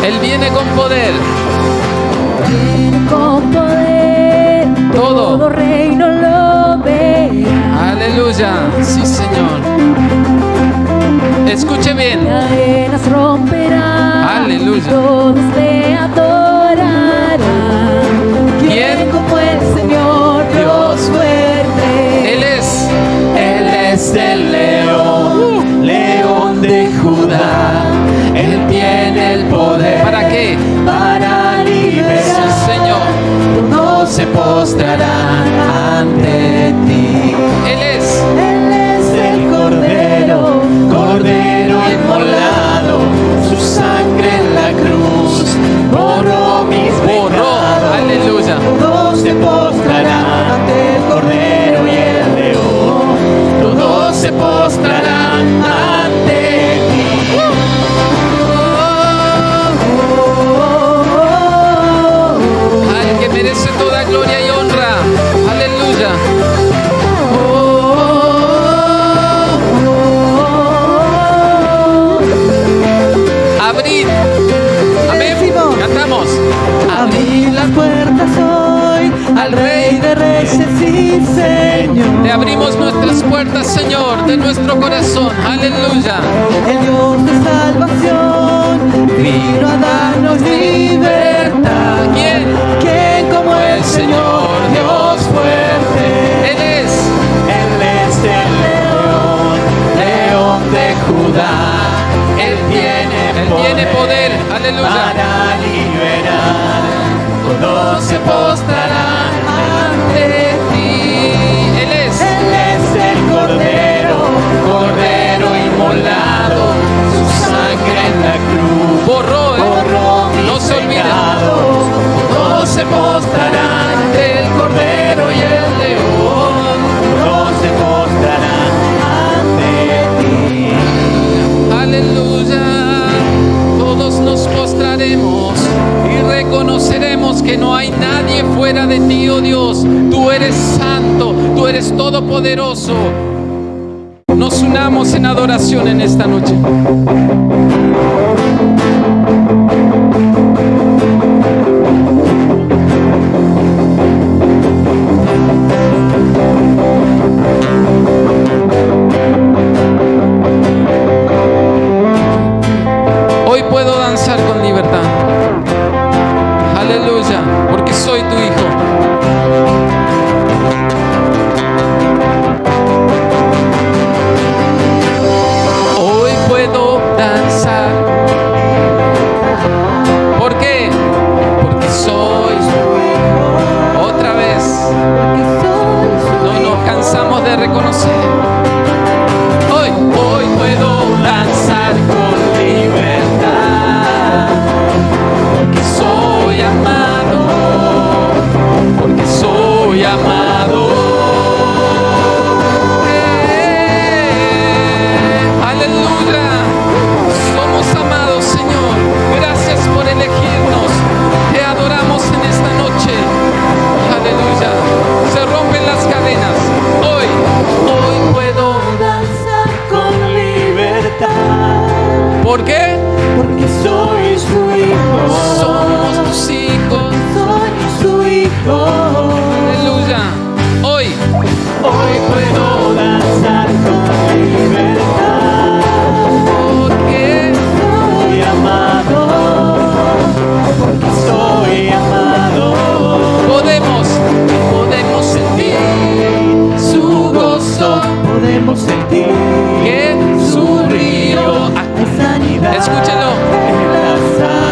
Él viene con poder. Viene con poder. Todo reino lo verá. Aleluya. Sí, Señor. Escuche bien. Cadenas romperá. Aleluya. Todos le adorarán. ¿Quién como el Señor Dios fuerte? Él es el león, león de Judá. Él tiene el poder. ¿Para qué? Para liberar. Sí, Señor. Todos se postrarán ante ti. Él es el Cordero, Cordero inmolado. Su sangre en la cruz borró mis pecados. Aleluya. Todos se postrarán ante el Cordero y el león. Todos se postrarán ante ti. Al que merece toda gloria y honra. Aleluya. Abrid. Amén. Cantamos. Abrid las puertas hoy al Rey de Reyes y Señor. Le abrimos nuestras puertas, Señor, de nuestro corazón. Aleluya. El Dios de salvación vino a darnos libertad. ¿Quién? ¿Quién como el Señor Dios fuerte? Él es el león, león de Judá. Él tiene poder. Aleluya. Para liberar. Todos se postrarán ante ti. Él es el Cordero, Cordero inmolado. Su sangre en la cruz borró. mis No se olvida. pecados. Todos se postrarán ante el Cordero y el león. Todos se postrarán ante ti. Aleluya. Todos nos postraremos y reconoceremos que no hay nadie fuera de ti, oh Dios. Tú eres santo, tú eres todopoderoso. Nos unamos en adoración en esta noche. Hoy puedo danzar con libertad. Aleluya, porque soy tu hijo. Hoy puedo danzar. ¿Por qué? Porque soy su hijo. Otra vez. No nos cansamos de reconocer. Hoy puedo danzar con libertad. Porque soy amado. Porque soy amado. Aleluya. Somos amados, Señor. Gracias por elegirnos. Te adoramos en esta noche. Aleluya. Se rompen las cadenas. Hoy puedo Danzar con libertad. ¿Por qué? Porque soy su hijo. Somos tus hijos. Soy su hijo. Aleluya. Hoy puedo danzar con libertad. porque Soy amado. Porque soy amado. podemos sentir su gozo. Podemos sentir Que su río. hay sanidad. Escúchelo. En las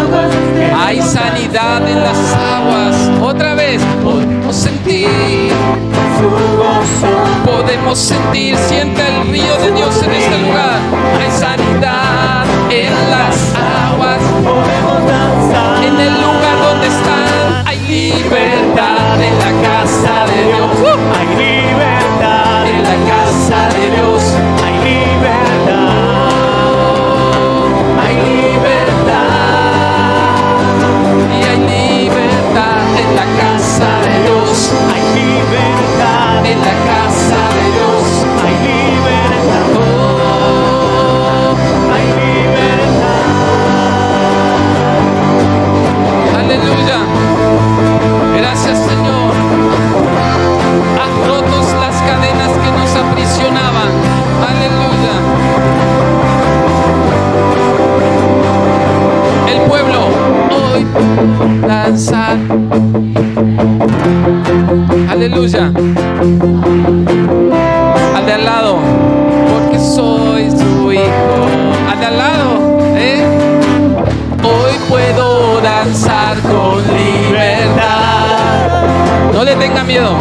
aguas de Hay sanidad en las aguas. Otra vez. Podemos sentir. su gozo. Podemos sentir. Sienta el río de Dios en este lugar. Hay sanidad en las aguas. Podemos danzar En el lugar donde están. Hay libertad en la casa de Dios. Hay libertad En la casa de Dios. Hay libertad. Hay libertad. Y hay libertad en la casa de Dios. Hay libertad. En la casa de Dios. Hay libertad. Oh, Hay libertad. Aleluya. Al de al lado, porque soy su hijo. Al de al lado, hoy puedo danzar con libertad. No le tenga miedo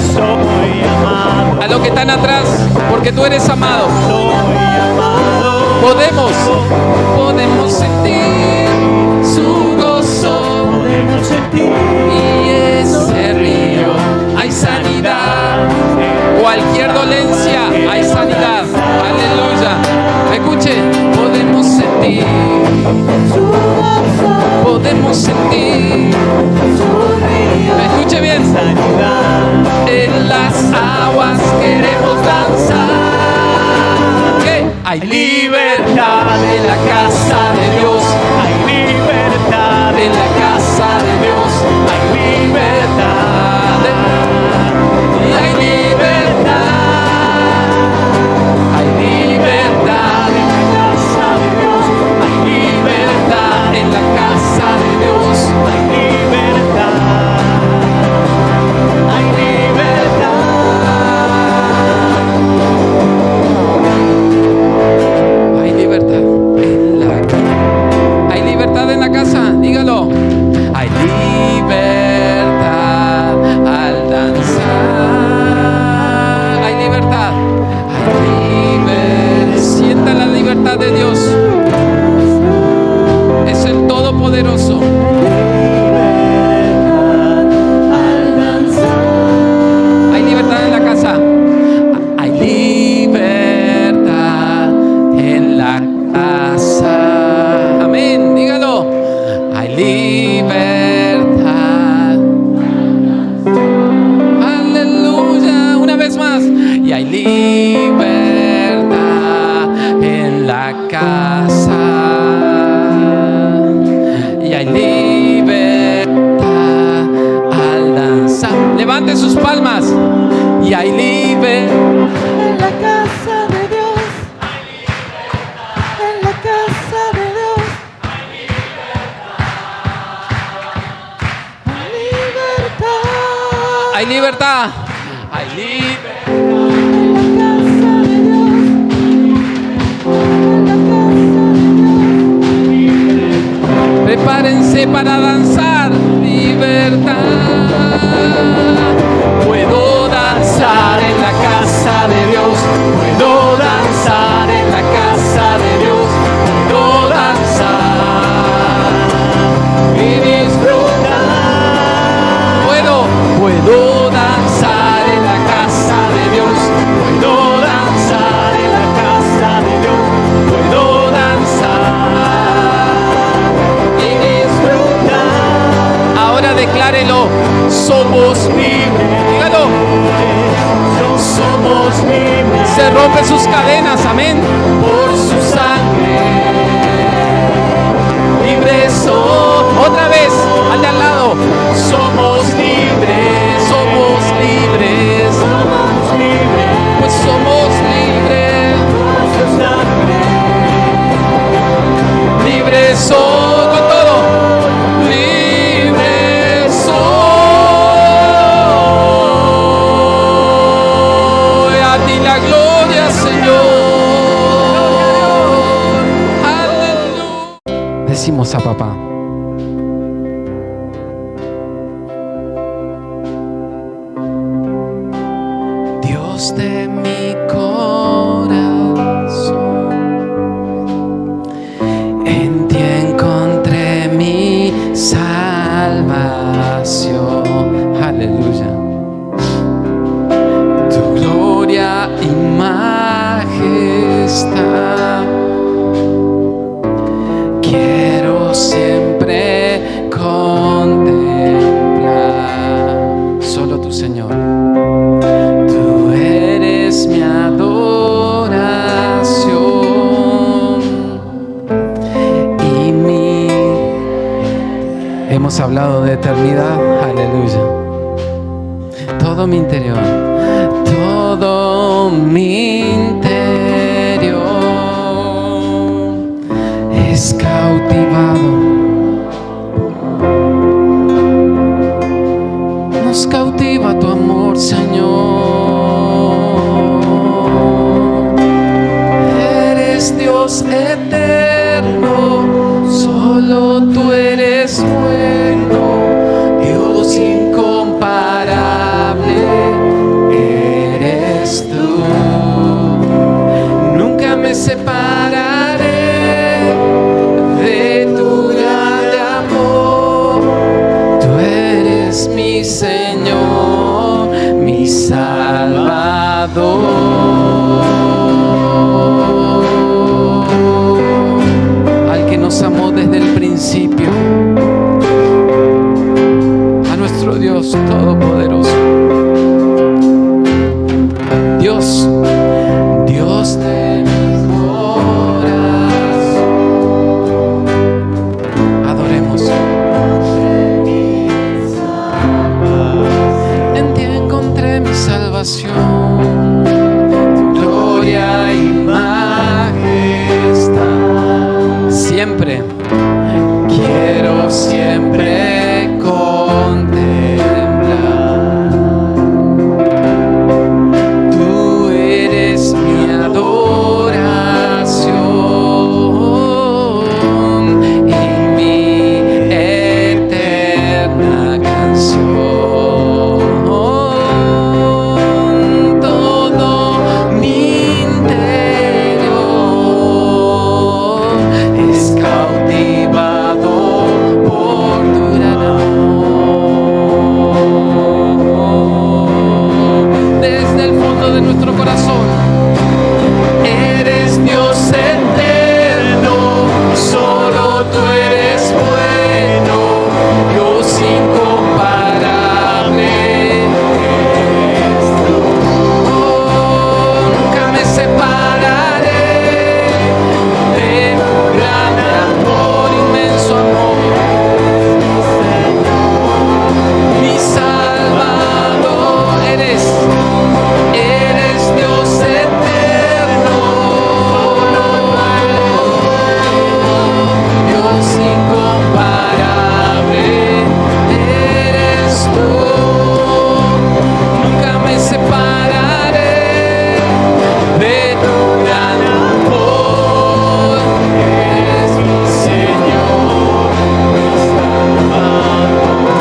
a los que están atrás, porque tú eres amado. Podemos sentir su gozo y ese río. Hay sanidad, cualquier dolencia, hay sanidad. Aleluya. Escuche, podemos sentir escuche bien, en las aguas queremos danzar. ¿Qué? Hay libertad en la casa de Dios, hay libertad en la casa de Dios, hay libertad, y hay libertad en la casa de Dios, hay libertad en la casa de Dios, hay libertad, hay libertad. Hay libertad en la casa. Hay libertad en la casa, dígalo. Hay libertad al danzar. Hay libertad. Hay libertad. Sienta la libertad de Dios. Es el Todopoderoso. Hay libertad en la casa. Hay libertad en la casa. Amén. Dígalo. Hay libertad. Aleluya. Una vez más. Y hay libertad en la casa. Y hay libertad al danzar. Levante sus palmas. Y hay libertad. En la casa de Dios. En la casa de Dios. Hay libertad. Hay libertad. Hay libertad. Prepárense para danzar. Libertad. Puedo danzar en la casa de Dios. Puedo danzar en la casa de Dios. Puedo danzar y disfrutar. Puedo danzar en la casa de Dios. Puedo danzar en la casa de Dios. Puedo danzar y disfrutar. Ahora declárelo. Somos libres. Dígalo. Somos libres. Se rompen sus cadenas. Amén. Por su sangre. Libres somos. Otra vez. Al de al lado. Somos libres. Somos libres. Somos libres. Pues somos libres. Por su sangre. Libres somos. Con todo. Libres soy. A ti la gloria, Señor. Aleluya. Decimos a papá. Dios de mi corazón, en ti encontré mi salvación. Aleluya. Tu gloria y majestad quiero siempre contemplar. Solo tu Señor. Tú eres mi adoración y mi... Hemos hablado de eternidad. Aleluya. Todo mi interior, todo mi interior es cautivado. Nos cautiva tu amor, Señor. tú eres bueno, Dios incomparable, eres tú. Nunca me separaré de tu grande amor. Tú eres mi Señor, mi Salvador. Al que nos amó desde el principio, a nuestro Dios todopoderoso. Dios, Dios de mi corazón, adoremos. En ti encontré mi salvación, tu gloria y majestad. Siempre, quiero siempre contemplar. Tú eres mi adoración y mi eterna canción. Todo mi interior es cautivado por tu gran amor. Desde el fondo de nuestro corazón, eres Dios eterno, solo tú eres bueno, Dios incomparable. Eres tú. Oh, nunca me separaré de tu gran amor, inmenso amor. Mi Salvador, eres Dios eterno, Dios incomparable, eres tú. Nunca me separaré de tu gran amor, eres mi Señor, mi Salvador.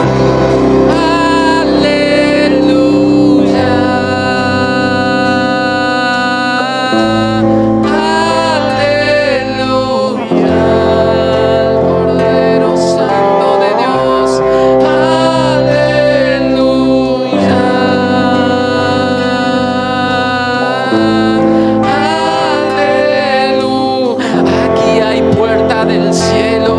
Aleluya, aleluya, Cordero Santo de Dios, aleluya, aleluya. Aquí hay puerta del cielo.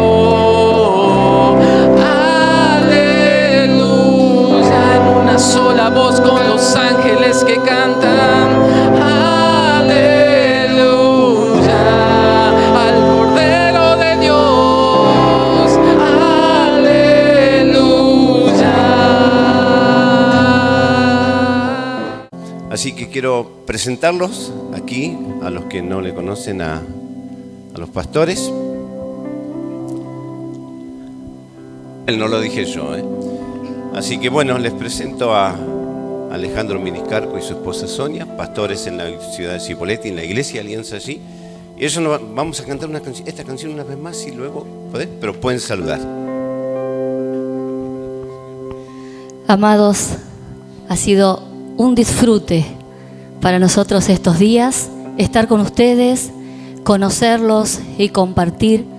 Aleluya, en una sola voz con los ángeles que cantan. Aleluya, al Cordero de Dios. Aleluya. Así que quiero presentarlos aquí, a los que no le conocen, a los pastores. Él no lo dije yo, ¿eh? Así que bueno, les presento a Alejandro Miniscarco y su esposa Sonia, pastores en la ciudad de Cipolletti, en la iglesia Alianza allí. Y ellos vamos a cantar esta canción una vez más y luego, pero pueden saludar. Amados, ha sido un disfrute para nosotros estos días, estar con ustedes, conocerlos y compartir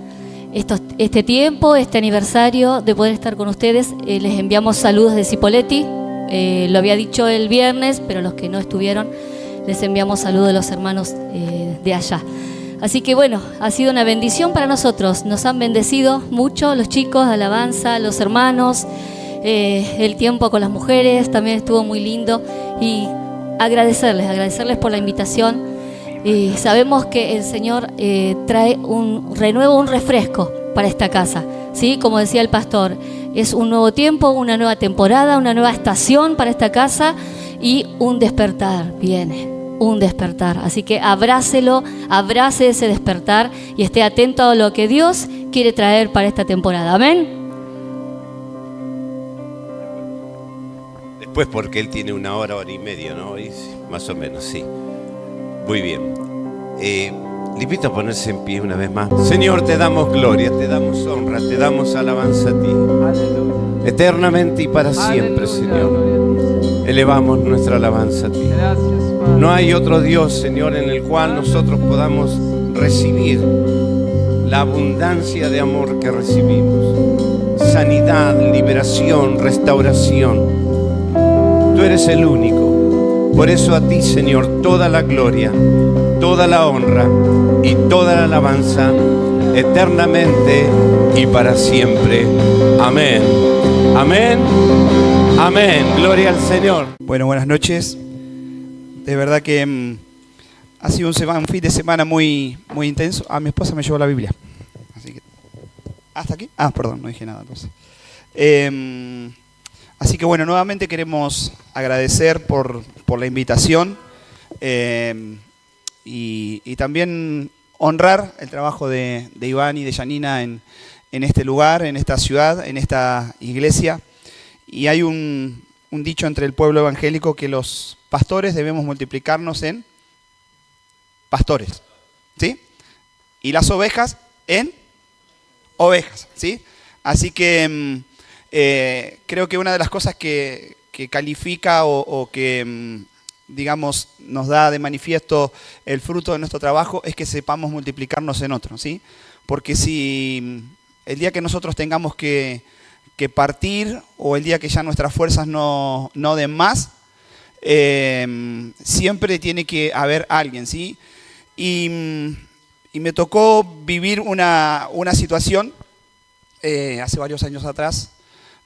este tiempo, este aniversario de poder estar con ustedes. Les enviamos saludos de Cipolletti, lo había dicho el viernes, pero los que no estuvieron, les enviamos saludos de los hermanos de allá. Así que bueno, ha sido una bendición para nosotros, nos han bendecido mucho los chicos de alabanza, los hermanos, el tiempo con las mujeres también estuvo muy lindo, y agradecerles por la invitación. Sabemos que el Señor trae un renuevo, un refresco para esta casa, ¿sí? Como decía el pastor, es un nuevo tiempo, una nueva temporada, una nueva estación para esta casa, y un despertar viene, un despertar. Así que abrácelo, abrace ese despertar y esté atento a lo que Dios quiere traer para esta temporada. Amén. Después, porque él tiene una hora y media, ¿no? Más o menos, sí. Muy bien. Le invito a ponerse en pie una vez más. Señor, te damos gloria, te damos honra, te damos alabanza a ti. Aleluya. Eternamente y para siempre, Aleluya, Señor. gloria a Dios. Elevamos nuestra alabanza a ti. Gracias, Padre. No hay otro Dios, Señor, en el cual nosotros podamos recibir la abundancia de amor que recibimos. Sanidad, liberación, restauración. Tú eres el único. Por eso a ti, Señor, toda la gloria, toda la honra y toda la alabanza eternamente y para siempre. Amén. Amén. Amén. Gloria al Señor. Bueno, buenas noches. De verdad que ha sido un fin de semana muy intenso. Mi esposa me llevó la Biblia. Así que, ¿hasta aquí? Perdón, no dije nada entonces. Así que bueno, nuevamente queremos agradecer por la invitación y también honrar el trabajo de Iván y de Janina en este lugar, en esta ciudad, en esta iglesia. Y hay un dicho entre el pueblo evangélico que los pastores debemos multiplicarnos en pastores, ¿sí? Y las ovejas en ovejas, ¿sí? Así que creo que una de las cosas que califica o que, digamos, nos da de manifiesto el fruto de nuestro trabajo es que sepamos multiplicarnos en otros, ¿sí? Porque si el día que nosotros tengamos que partir o el día que ya nuestras fuerzas no den más, siempre tiene que haber alguien, ¿sí? Y me tocó vivir una situación hace varios años atrás,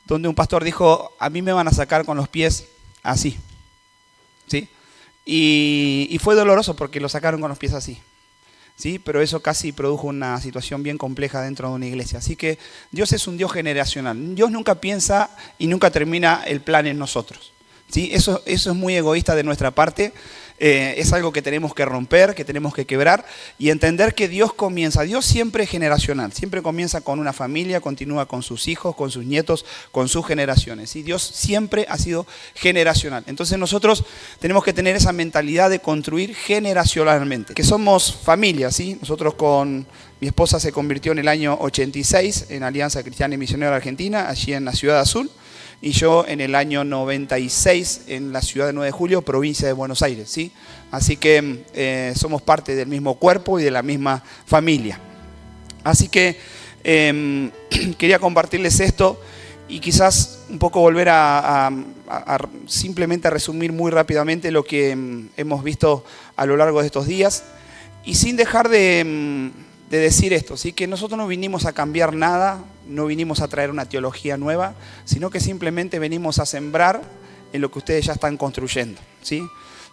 donde un pastor dijo: a mí me van a sacar con los pies así, ¿sí? Y fue doloroso porque lo sacaron con los pies así, ¿sí? Pero eso casi produjo una situación bien compleja dentro de una iglesia. Así que Dios es un Dios generacional. Dios nunca piensa y nunca termina el plan en nosotros, ¿sí? Eso es muy egoísta de nuestra parte. Es algo que tenemos que romper, que tenemos que quebrar y entender que Dios siempre es generacional, siempre comienza con una familia, continúa con sus hijos, con sus nietos, con sus generaciones. ¿Sí? Dios siempre ha sido generacional. Entonces nosotros tenemos que tener esa mentalidad de construir generacionalmente, que somos familia, ¿sí? Nosotros mi esposa se convirtió en el año 86 en Alianza Cristiana y Misionera Argentina, allí en la Ciudad Azul. Y yo en el año 96 en la ciudad de 9 de Julio, provincia de Buenos Aires, ¿sí? Así que somos parte del mismo cuerpo y de la misma familia. Así que quería compartirles esto y quizás un poco volver a simplemente a resumir muy rápidamente lo que hemos visto a lo largo de estos días y sin dejar de decir esto, ¿sí? Que nosotros no vinimos a cambiar nada, no vinimos a traer una teología nueva, sino que simplemente venimos a sembrar en lo que ustedes ya están construyendo, ¿sí?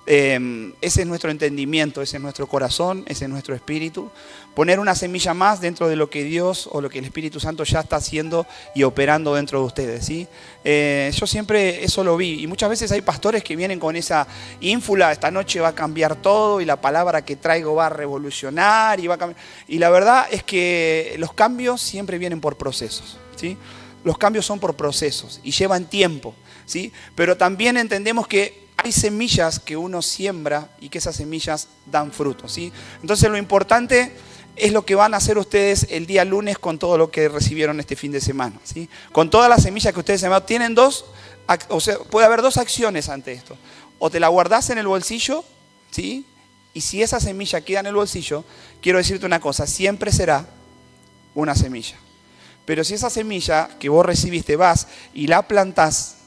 Ese es nuestro entendimiento, ese es nuestro corazón, ese es nuestro espíritu. Poner una semilla más dentro de lo que Dios o lo que el Espíritu Santo ya está haciendo y operando dentro de ustedes, ¿sí? Yo siempre eso lo vi y muchas veces hay pastores que vienen con esa ínfula: esta noche va a cambiar todo y la palabra que traigo va a revolucionar y va a cambiar. Y la verdad es que los cambios siempre vienen por procesos, ¿sí? Los cambios son por procesos y llevan tiempo, ¿sí? Pero también entendemos que hay semillas que uno siembra y que esas semillas dan frutos, ¿sí? Entonces lo importante es lo que van a hacer ustedes el día lunes con todo lo que recibieron este fin de semana, ¿sí? Con todas las semillas que ustedes sembraron, tienen puede haber dos acciones ante esto. O te la guardás en el bolsillo, ¿sí? Y si esa semilla queda en el bolsillo, quiero decirte una cosa: siempre será una semilla. Pero si esa semilla que vos recibiste vas y la plantás,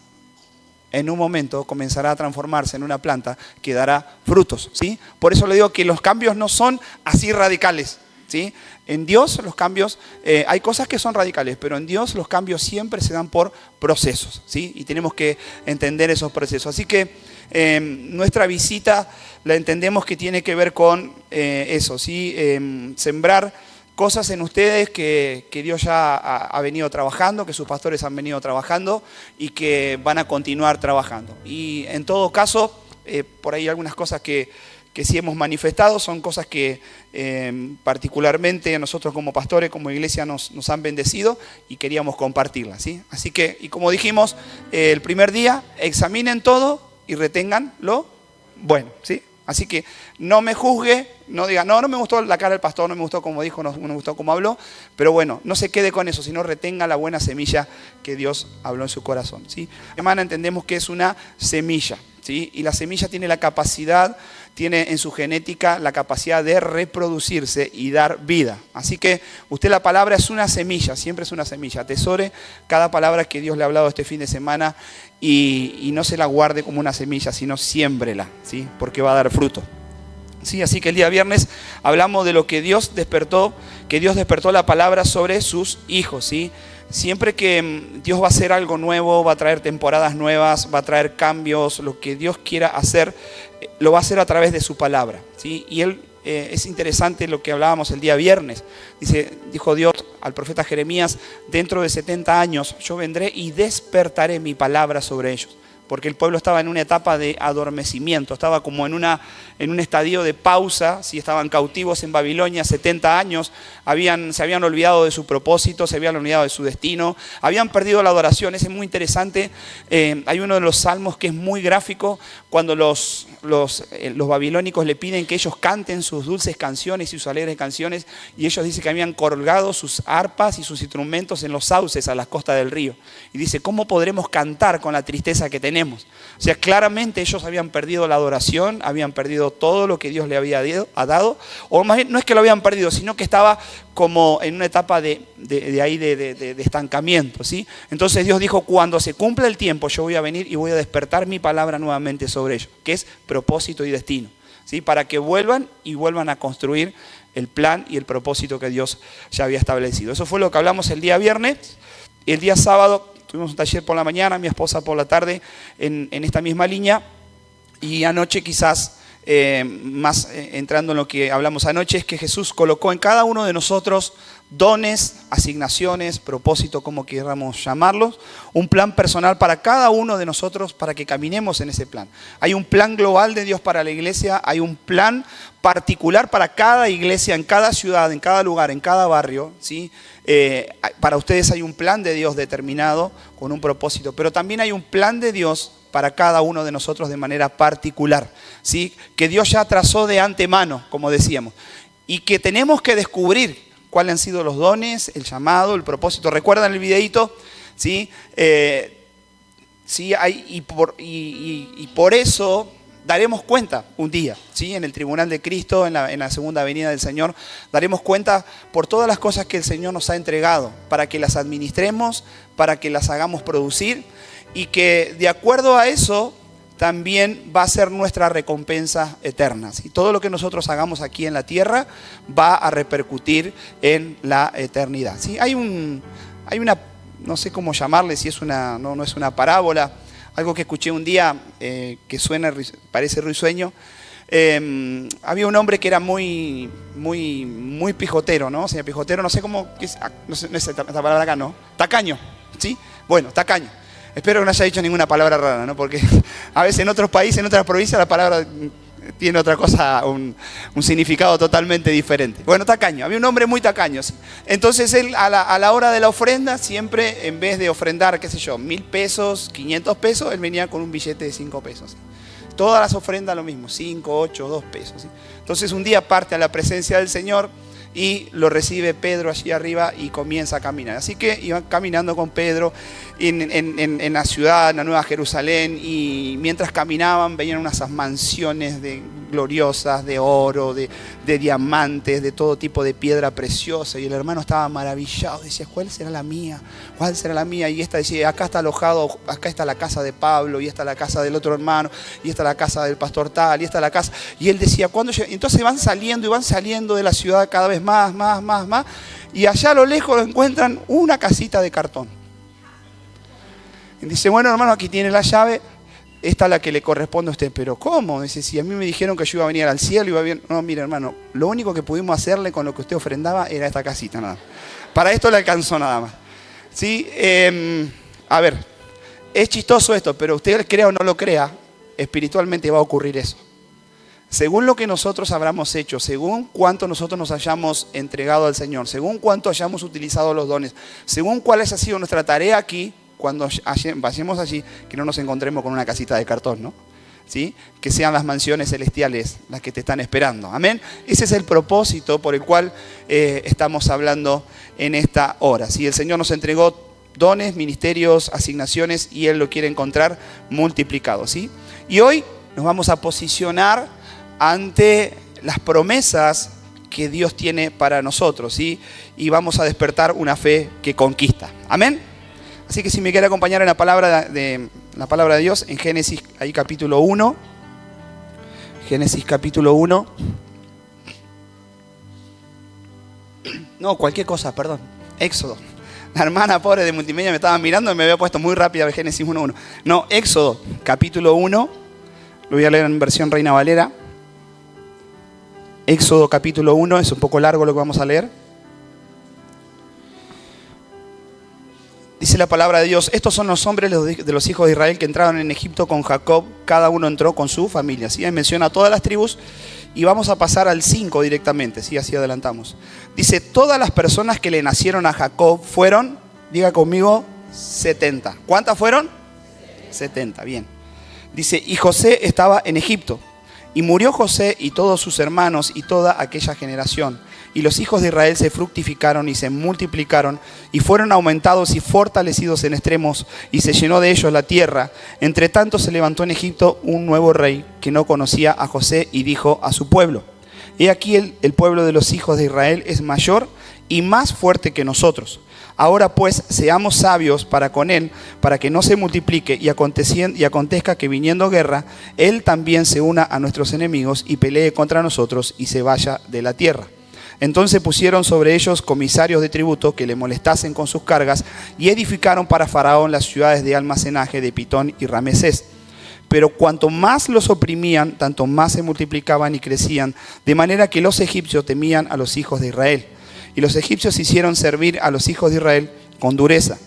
en un momento comenzará a transformarse en una planta que dará frutos, ¿sí? Por eso le digo que los cambios no son así radicales, ¿sí? En Dios los cambios, hay cosas que son radicales, pero en Dios los cambios siempre se dan por procesos, ¿sí? Y tenemos que entender esos procesos. Así que nuestra visita la entendemos que tiene que ver con eso, ¿sí? Sembrar cosas en ustedes que Dios ya ha venido trabajando, que sus pastores han venido trabajando y que van a continuar trabajando. Y en todo caso, por ahí algunas cosas que sí hemos manifestado son cosas que particularmente a nosotros como pastores, como iglesia nos han bendecido y queríamos compartirlas, ¿sí? Así que, y como dijimos el primer día, examinen todo y retengan lo bueno, ¿sí? Así que no me juzgue No diga, no me gustó la cara del pastor, no me gustó cómo dijo, no me gustó cómo habló. Pero bueno, no se quede con eso, sino retenga la buena semilla que Dios habló en su corazón, ¿sí? Hermana, entendemos que es una semilla, ¿sí? Y la semilla tiene la capacidad, tiene en su genética la capacidad de reproducirse y dar vida. Así que usted, la palabra es una semilla, siempre es una semilla. Atesore cada palabra que Dios le ha hablado este fin de semana y no se la guarde como una semilla, sino siémbrela, ¿sí? Porque va a dar fruto. Sí, así que el día viernes hablamos de lo que Dios despertó la palabra sobre sus hijos, ¿sí? Siempre que Dios va a hacer algo nuevo, va a traer temporadas nuevas, va a traer cambios, lo que Dios quiera hacer, lo va a hacer a través de su palabra, ¿sí? Y Él, es interesante lo que hablábamos el día viernes. Dijo Dios al profeta Jeremías, dentro de 70 años yo vendré y despertaré mi palabra sobre ellos. Porque el pueblo estaba en una etapa de adormecimiento, estaba como en un estadio de pausa, ¿sí? Estaban cautivos en Babilonia 70 años, se habían olvidado de su propósito, se habían olvidado de su destino, habían perdido la adoración. Es muy interesante, hay uno de los salmos que es muy gráfico, cuando los babilónicos le piden que ellos canten sus dulces canciones y sus alegres canciones, y ellos dicen que habían colgado sus arpas y sus instrumentos en los sauces a las costas del río. Y dice, ¿cómo podremos cantar con la tristeza que tenemos? O sea, claramente ellos habían perdido la adoración, habían perdido todo lo que Dios le había dado, o más bien no es que lo habían perdido, sino que estaba como en una etapa de estancamiento, ¿sí? Entonces Dios dijo, cuando se cumpla el tiempo yo voy a venir y voy a despertar mi palabra nuevamente sobre ellos, que es propósito y destino, ¿sí? Para que vuelvan a construir el plan y el propósito que Dios ya había establecido. Eso fue lo que hablamos el día viernes. Y el día sábado tuvimos un taller por la mañana, mi esposa por la tarde en esta misma línea. Y anoche quizás, entrando en lo que hablamos anoche, es que Jesús colocó en cada uno de nosotros dones, asignaciones, propósito, como queramos llamarlos, un plan personal para cada uno de nosotros para que caminemos en ese plan. Hay un plan global de Dios para la iglesia, hay un plan particular para cada iglesia, en cada ciudad, en cada lugar, en cada barrio, ¿sí? Para ustedes hay un plan de Dios determinado con un propósito, pero también hay un plan de Dios para cada uno de nosotros de manera particular, ¿sí? Que Dios ya trazó de antemano, como decíamos, y que tenemos que descubrir cuáles han sido los dones, el llamado, el propósito. ¿Recuerdan el videíto? ¿Sí? Sí, y por eso daremos cuenta un día, ¿sí? En el tribunal de Cristo, en la segunda venida del Señor, daremos cuenta por todas las cosas que el Señor nos ha entregado, para que las administremos, para que las hagamos producir, y que de acuerdo a eso también va a ser nuestra recompensa eterna, ¿sí? Todo lo que nosotros hagamos aquí en la tierra va a repercutir en la eternidad, ¿sí? Hay una, no sé cómo llamarle, si es no es una parábola, algo que escuché un día que parece risueño. Había un hombre que era muy pijotero, ¿no? O sea, pijotero, no sé cómo, no sé esta palabra acá, ¿no? Tacaño, ¿sí? Bueno, tacaño. Espero que no haya dicho ninguna palabra rara, ¿no? Porque a veces en otros países, en otras provincias, la palabra tiene otra cosa, un significado totalmente diferente. Bueno, tacaño, había un hombre muy tacaño, ¿sí? Entonces él a la hora de la ofrenda, siempre en vez de ofrendar, qué sé yo, 1.000 pesos, 500 pesos, él venía con un billete de 5 pesos, ¿sí? Todas las ofrendas lo mismo, 5, 8, 2 pesos, ¿sí? Entonces un día parte a la presencia del Señor y lo recibe Pedro allí arriba y comienza a caminar. Así que iban caminando con Pedro en la ciudad, en la Nueva Jerusalén, y mientras caminaban veían unas mansiones gloriosas de oro, de diamantes, de todo tipo de piedra preciosa, y el hermano estaba maravillado, decía, ¿cuál será la mía? ¿Cuál será la mía? Y esta decía, acá está alojado, acá está la casa de Pablo, y esta la casa del otro hermano, y esta la casa del pastor tal, y esta la casa, y él decía, ¿cuándo llega? Entonces van saliendo de la ciudad cada vez más, y allá a lo lejos encuentran una casita de cartón. Y dice, bueno hermano, aquí tiene la llave, esta es la que le corresponde a usted. Pero ¿cómo? Dice, si a mí me dijeron que yo iba a venir al cielo, iba bien. No, mire hermano, lo único que pudimos hacerle con lo que usted ofrendaba era esta casita, nada. Para esto le alcanzó nada más. ¿Sí? A ver, es chistoso esto, pero usted crea o no lo crea, espiritualmente va a ocurrir eso. Según lo que nosotros habramos hecho, según cuánto nosotros nos hayamos entregado al Señor, según cuánto hayamos utilizado los dones, según cuál haya sido nuestra tarea aquí, cuando vayamos allí, que no nos encontremos con una casita de cartón, ¿no? ¿sí? Que sean las mansiones celestiales las que te están esperando. Amén. Ese es el propósito por el cual estamos hablando en esta hora. ¿Sí? El Señor nos entregó dones, ministerios, asignaciones y Él lo quiere encontrar multiplicado. ¿Sí? Y hoy nos vamos a posicionar ante las promesas que Dios tiene para nosotros, ¿sí? Y vamos a despertar una fe que conquista. Amén. Así que si me quiere acompañar en la palabra de Dios, en Génesis, ahí capítulo 1. Génesis capítulo 1. No, cualquier cosa, perdón. Éxodo. La hermana pobre de multimedia me estaba mirando y me había puesto muy rápida Génesis 1.1. No, Éxodo capítulo 1. Lo voy a leer en versión Reina Valera. Éxodo capítulo 1, es un poco largo lo que vamos a leer. Dice la palabra de Dios: estos son los hombres de los hijos de Israel que entraron en Egipto con Jacob. Cada uno entró con su familia. ¿Sí? Ahí menciona todas las tribus y vamos a pasar al 5 directamente. ¿Sí? Así adelantamos. Dice: todas las personas que le nacieron a Jacob fueron, diga conmigo, 70. ¿Cuántas fueron? 70, bien. Dice: y José estaba en Egipto. Y murió José y todos sus hermanos y toda aquella generación. Y los hijos de Israel se fructificaron y se multiplicaron y fueron aumentados y fortalecidos en extremos y se llenó de ellos la tierra. Entre tanto se levantó en Egipto un nuevo rey que no conocía a José y dijo a su pueblo: he aquí el pueblo de los hijos de Israel es mayor y más fuerte que nosotros. Ahora pues seamos sabios para con él, para que no se multiplique y acontezca que viniendo guerra, él también se una a nuestros enemigos y pelee contra nosotros y se vaya de la tierra. Entonces pusieron sobre ellos comisarios de tributo que le molestasen con sus cargas y edificaron para Faraón las ciudades de almacenaje de Pitón y Ramesés. Pero cuanto más los oprimían, tanto más se multiplicaban y crecían, de manera que los egipcios temían a los hijos de Israel. Y los egipcios hicieron servir a los hijos de Israel con dureza.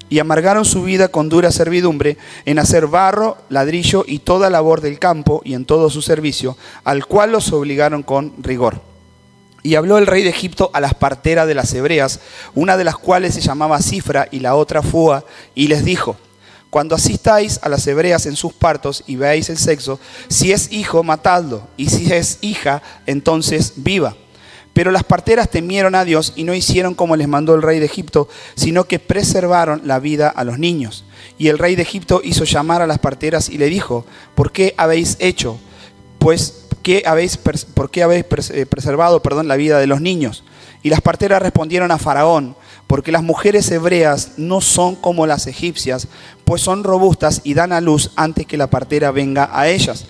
Y amargaron su vida con dura servidumbre en hacer barro, ladrillo y toda labor del campo y en todo su servicio, al cual los obligaron con rigor. Y habló el rey de Egipto a las parteras de las hebreas, una de las cuales se llamaba Cifra y la otra Fua, y les dijo: cuando asistáis a las hebreas en sus partos y veáis el sexo, si es hijo, matadlo, y si es hija, entonces viva. Pero las parteras temieron a Dios y no hicieron como les mandó el rey de Egipto, sino que preservaron la vida a los niños. Y el rey de Egipto hizo llamar a las parteras y le dijo: ¿por qué habéis hecho? Pues, ¿por qué habéis preservado la vida de los niños? Y las parteras respondieron a Faraón: porque las mujeres hebreas no son como las egipcias, pues son robustas y dan a luz antes que la partera venga a ellas.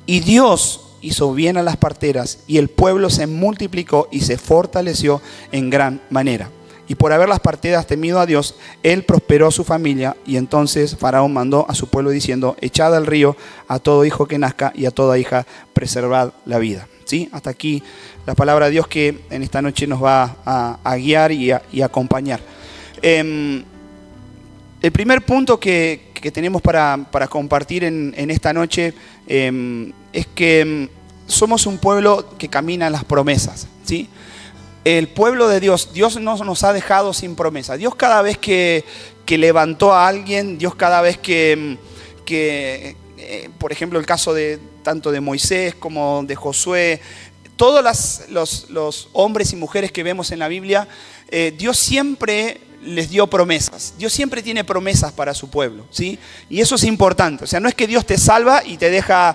Y Dios hizo bien a las parteras, y el pueblo se multiplicó y se fortaleció en gran manera. Y por haber las parteras temido a Dios, él prosperó a su familia. Y entonces Faraón mandó a su pueblo diciendo: echad al río a todo hijo que nazca y a toda hija preservad la vida. ¿Sí? Hasta aquí la palabra de Dios que en esta noche nos va a guiar y a acompañar. El primer punto que tenemos para compartir en esta noche es que somos un pueblo que camina en las promesas, ¿sí? El pueblo de Dios, Dios no nos ha dejado sin promesa. Dios cada vez que levantó a alguien, Dios cada vez que por ejemplo, el caso de tanto de Moisés como de Josué, todos los hombres y mujeres que vemos en la Biblia, Dios siempre les dio promesas. Dios siempre tiene promesas para su pueblo, ¿sí? Y eso es importante. O sea, no es que Dios te salva y te deja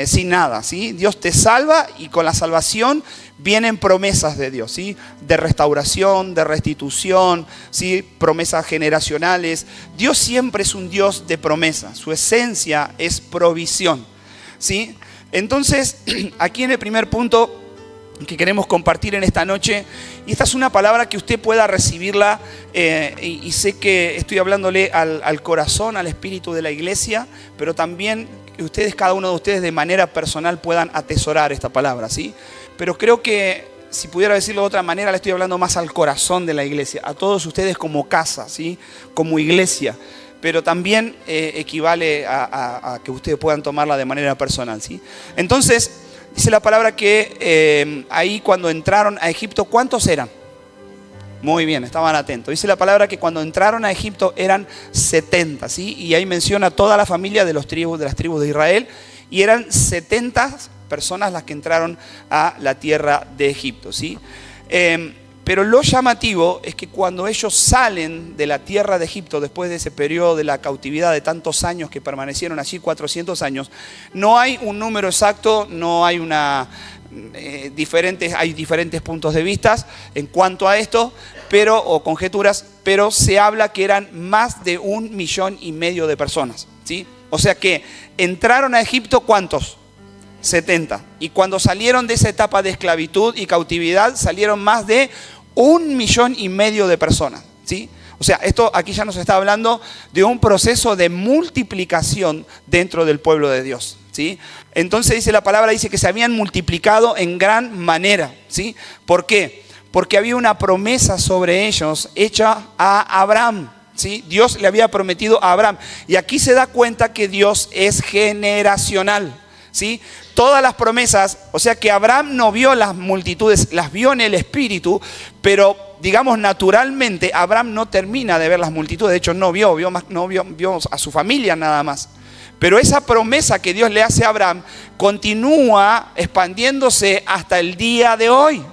sin nada, ¿sí? Dios te salva y con la salvación vienen promesas de Dios, ¿sí? De restauración, de restitución, ¿sí? Promesas generacionales. Dios siempre es un Dios de promesas. Su esencia es provisión, ¿sí? Entonces, aquí en el primer punto que queremos compartir en esta noche, y esta es una palabra que usted pueda recibirla, y sé que estoy hablándole al corazón, al espíritu de la iglesia, pero también que ustedes, cada uno de ustedes de manera personal puedan atesorar esta palabra, ¿sí? Pero creo que, si pudiera decirlo de otra manera, le estoy hablando más al corazón de la iglesia, a todos ustedes como casa, ¿sí? Como iglesia, pero también equivale a que ustedes puedan tomarla de manera personal, ¿sí? Entonces, dice la palabra que ahí cuando entraron a Egipto, ¿cuántos eran? Muy bien, estaban atentos. Dice la palabra que cuando entraron a Egipto eran 70, ¿sí? Y ahí menciona toda la familia de las tribus de Israel. Y eran 70 personas las que entraron a la tierra de Egipto, ¿sí? Pero lo llamativo es que cuando ellos salen de la tierra de Egipto, después de ese periodo de la cautividad de tantos años que permanecieron allí, 400 años, no hay un número exacto, no hay hay diferentes puntos de vista en cuanto a esto, o conjeturas, pero se habla que eran más de 1,5 millones de personas, ¿sí? O sea que entraron a Egipto, ¿cuántos? 70. Y cuando salieron de esa etapa de esclavitud y cautividad, salieron más de 1,5 millones de personas, ¿sí? O sea, esto aquí ya nos está hablando de un proceso de multiplicación dentro del pueblo de Dios, ¿sí? Entonces dice la palabra, dice que se habían multiplicado en gran manera, ¿sí? ¿Por qué? Porque había una promesa sobre ellos hecha a Abraham, ¿sí? Dios le había prometido a Abraham. Y aquí se da cuenta que Dios es generacional, ¿sí? Todas las promesas, o sea que Abraham no vio las multitudes, las vio en el espíritu, pero digamos naturalmente Abraham no termina de ver las multitudes. De hecho vio a su familia nada más. Pero esa promesa que Dios le hace a Abraham continúa expandiéndose hasta el día de hoy.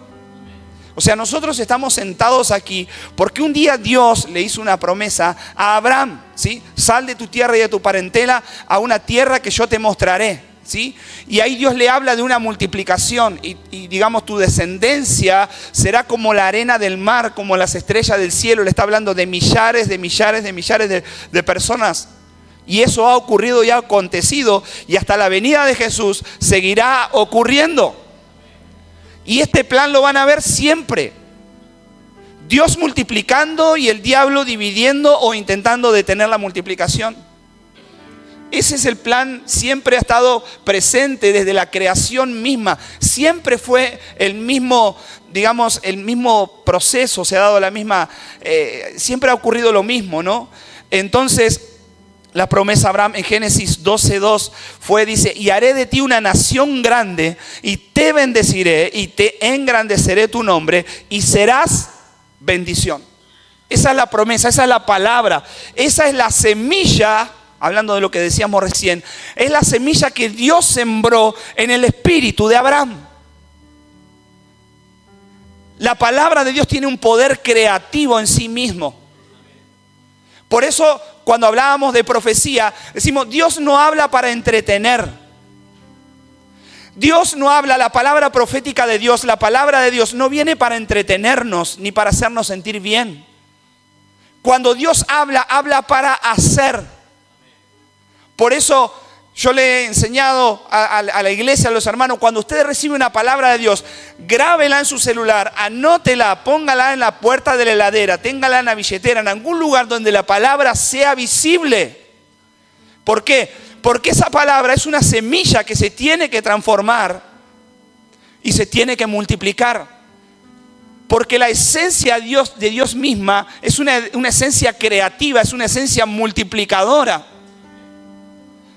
O sea, nosotros estamos sentados aquí porque un día Dios le hizo una promesa a Abraham, ¿sí? Sal de tu tierra y de tu parentela a una tierra que yo te mostraré, ¿sí? Y ahí Dios le habla de una multiplicación y digamos tu descendencia será como la arena del mar, como las estrellas del cielo. Le está hablando de millares de personas. Y eso ha ocurrido y ha acontecido, y hasta la venida de Jesús seguirá ocurriendo. Y este plan lo van a ver siempre. Dios multiplicando y el diablo dividiendo o intentando detener la multiplicación. Ese es el plan, siempre ha estado presente desde la creación misma. Siempre fue el mismo, digamos, el mismo proceso, se ha dado la misma, siempre ha ocurrido lo mismo, ¿no? Entonces, la promesa a Abraham en Génesis 12:2 dice, y haré de ti una nación grande, y te bendeciré, y te engrandeceré tu nombre, y serás bendición. Esa es la promesa, esa es la palabra, esa es la semilla, hablando de lo que decíamos recién, es la semilla que Dios sembró en el espíritu de Abraham. La palabra de Dios tiene un poder creativo en sí mismo. Por eso, cuando hablábamos de profecía, decimos, Dios no habla para entretener. Dios no habla, la palabra profética de Dios, la palabra de Dios no viene para entretenernos ni para hacernos sentir bien. Cuando Dios habla, habla para hacer. Por eso yo le he enseñado a la iglesia, a los hermanos, cuando usted recibe una palabra de Dios, grábela en su celular, anótela, póngala en la puerta de la heladera, téngala en la billetera, en algún lugar donde la palabra sea visible. ¿Por qué? Porque esa palabra es una semilla que se tiene que transformar y se tiene que multiplicar. Porque la esencia de Dios misma es una esencia creativa, es una esencia multiplicadora.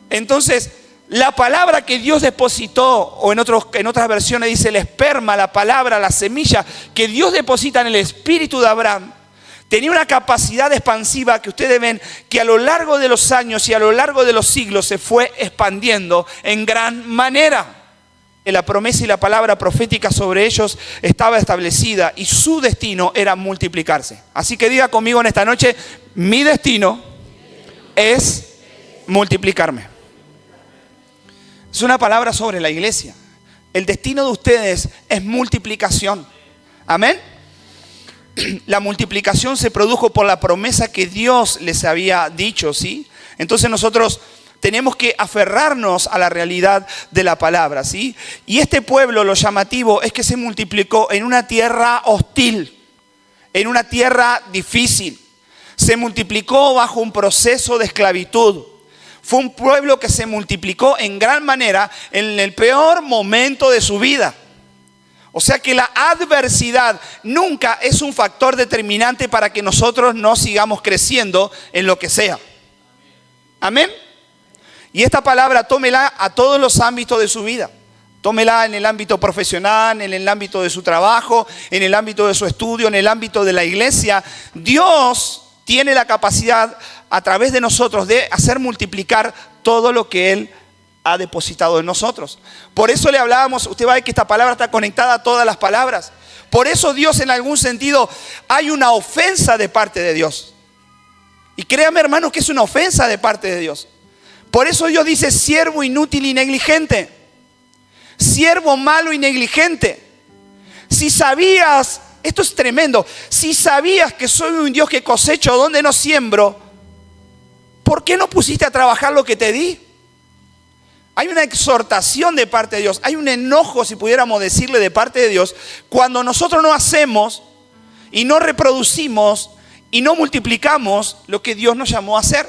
Entonces, la palabra que Dios depositó, o en otras versiones dice el esperma, la palabra, la semilla que Dios deposita en el espíritu de Abraham, tenía una capacidad expansiva que ustedes ven que a lo largo de los años y a lo largo de los siglos se fue expandiendo en gran manera. La promesa y la palabra profética sobre ellos estaba establecida y su destino era multiplicarse. Así que diga conmigo en esta noche, mi destino es multiplicarme. Es una palabra sobre la iglesia. El destino de ustedes es multiplicación. Amén. La multiplicación se produjo por la promesa que Dios les había dicho, ¿sí? Entonces nosotros tenemos que aferrarnos a la realidad de la palabra, ¿sí? Y este pueblo, lo llamativo es que se multiplicó en una tierra hostil, en una tierra difícil. Se multiplicó bajo un proceso de esclavitud. Fue un pueblo que se multiplicó en gran manera en el peor momento de su vida. O sea que la adversidad nunca es un factor determinante para que nosotros no sigamos creciendo en lo que sea. Amén. Y esta palabra tómela a todos los ámbitos de su vida. Tómela en el ámbito profesional, en el ámbito de su trabajo, en el ámbito de su estudio, en el ámbito de la iglesia. Dios tiene la capacidad a través de nosotros de hacer multiplicar todo lo que Él ha depositado en nosotros. Por eso le hablábamos, usted va a ver que esta palabra está conectada a todas las palabras. Por eso Dios, en algún sentido, hay una ofensa de parte de Dios. Y créame, hermanos, que es una ofensa de parte de Dios. Por eso Dios dice siervo inútil y negligente. Siervo malo y negligente. Si sabías, esto es tremendo, si sabías que soy un Dios que cosecho donde no siembro, ¿por qué no pusiste a trabajar lo que te di? Hay una exhortación de parte de Dios, hay un enojo, si pudiéramos decirle, de parte de Dios, cuando nosotros no hacemos y no reproducimos y no multiplicamos lo que Dios nos llamó a hacer.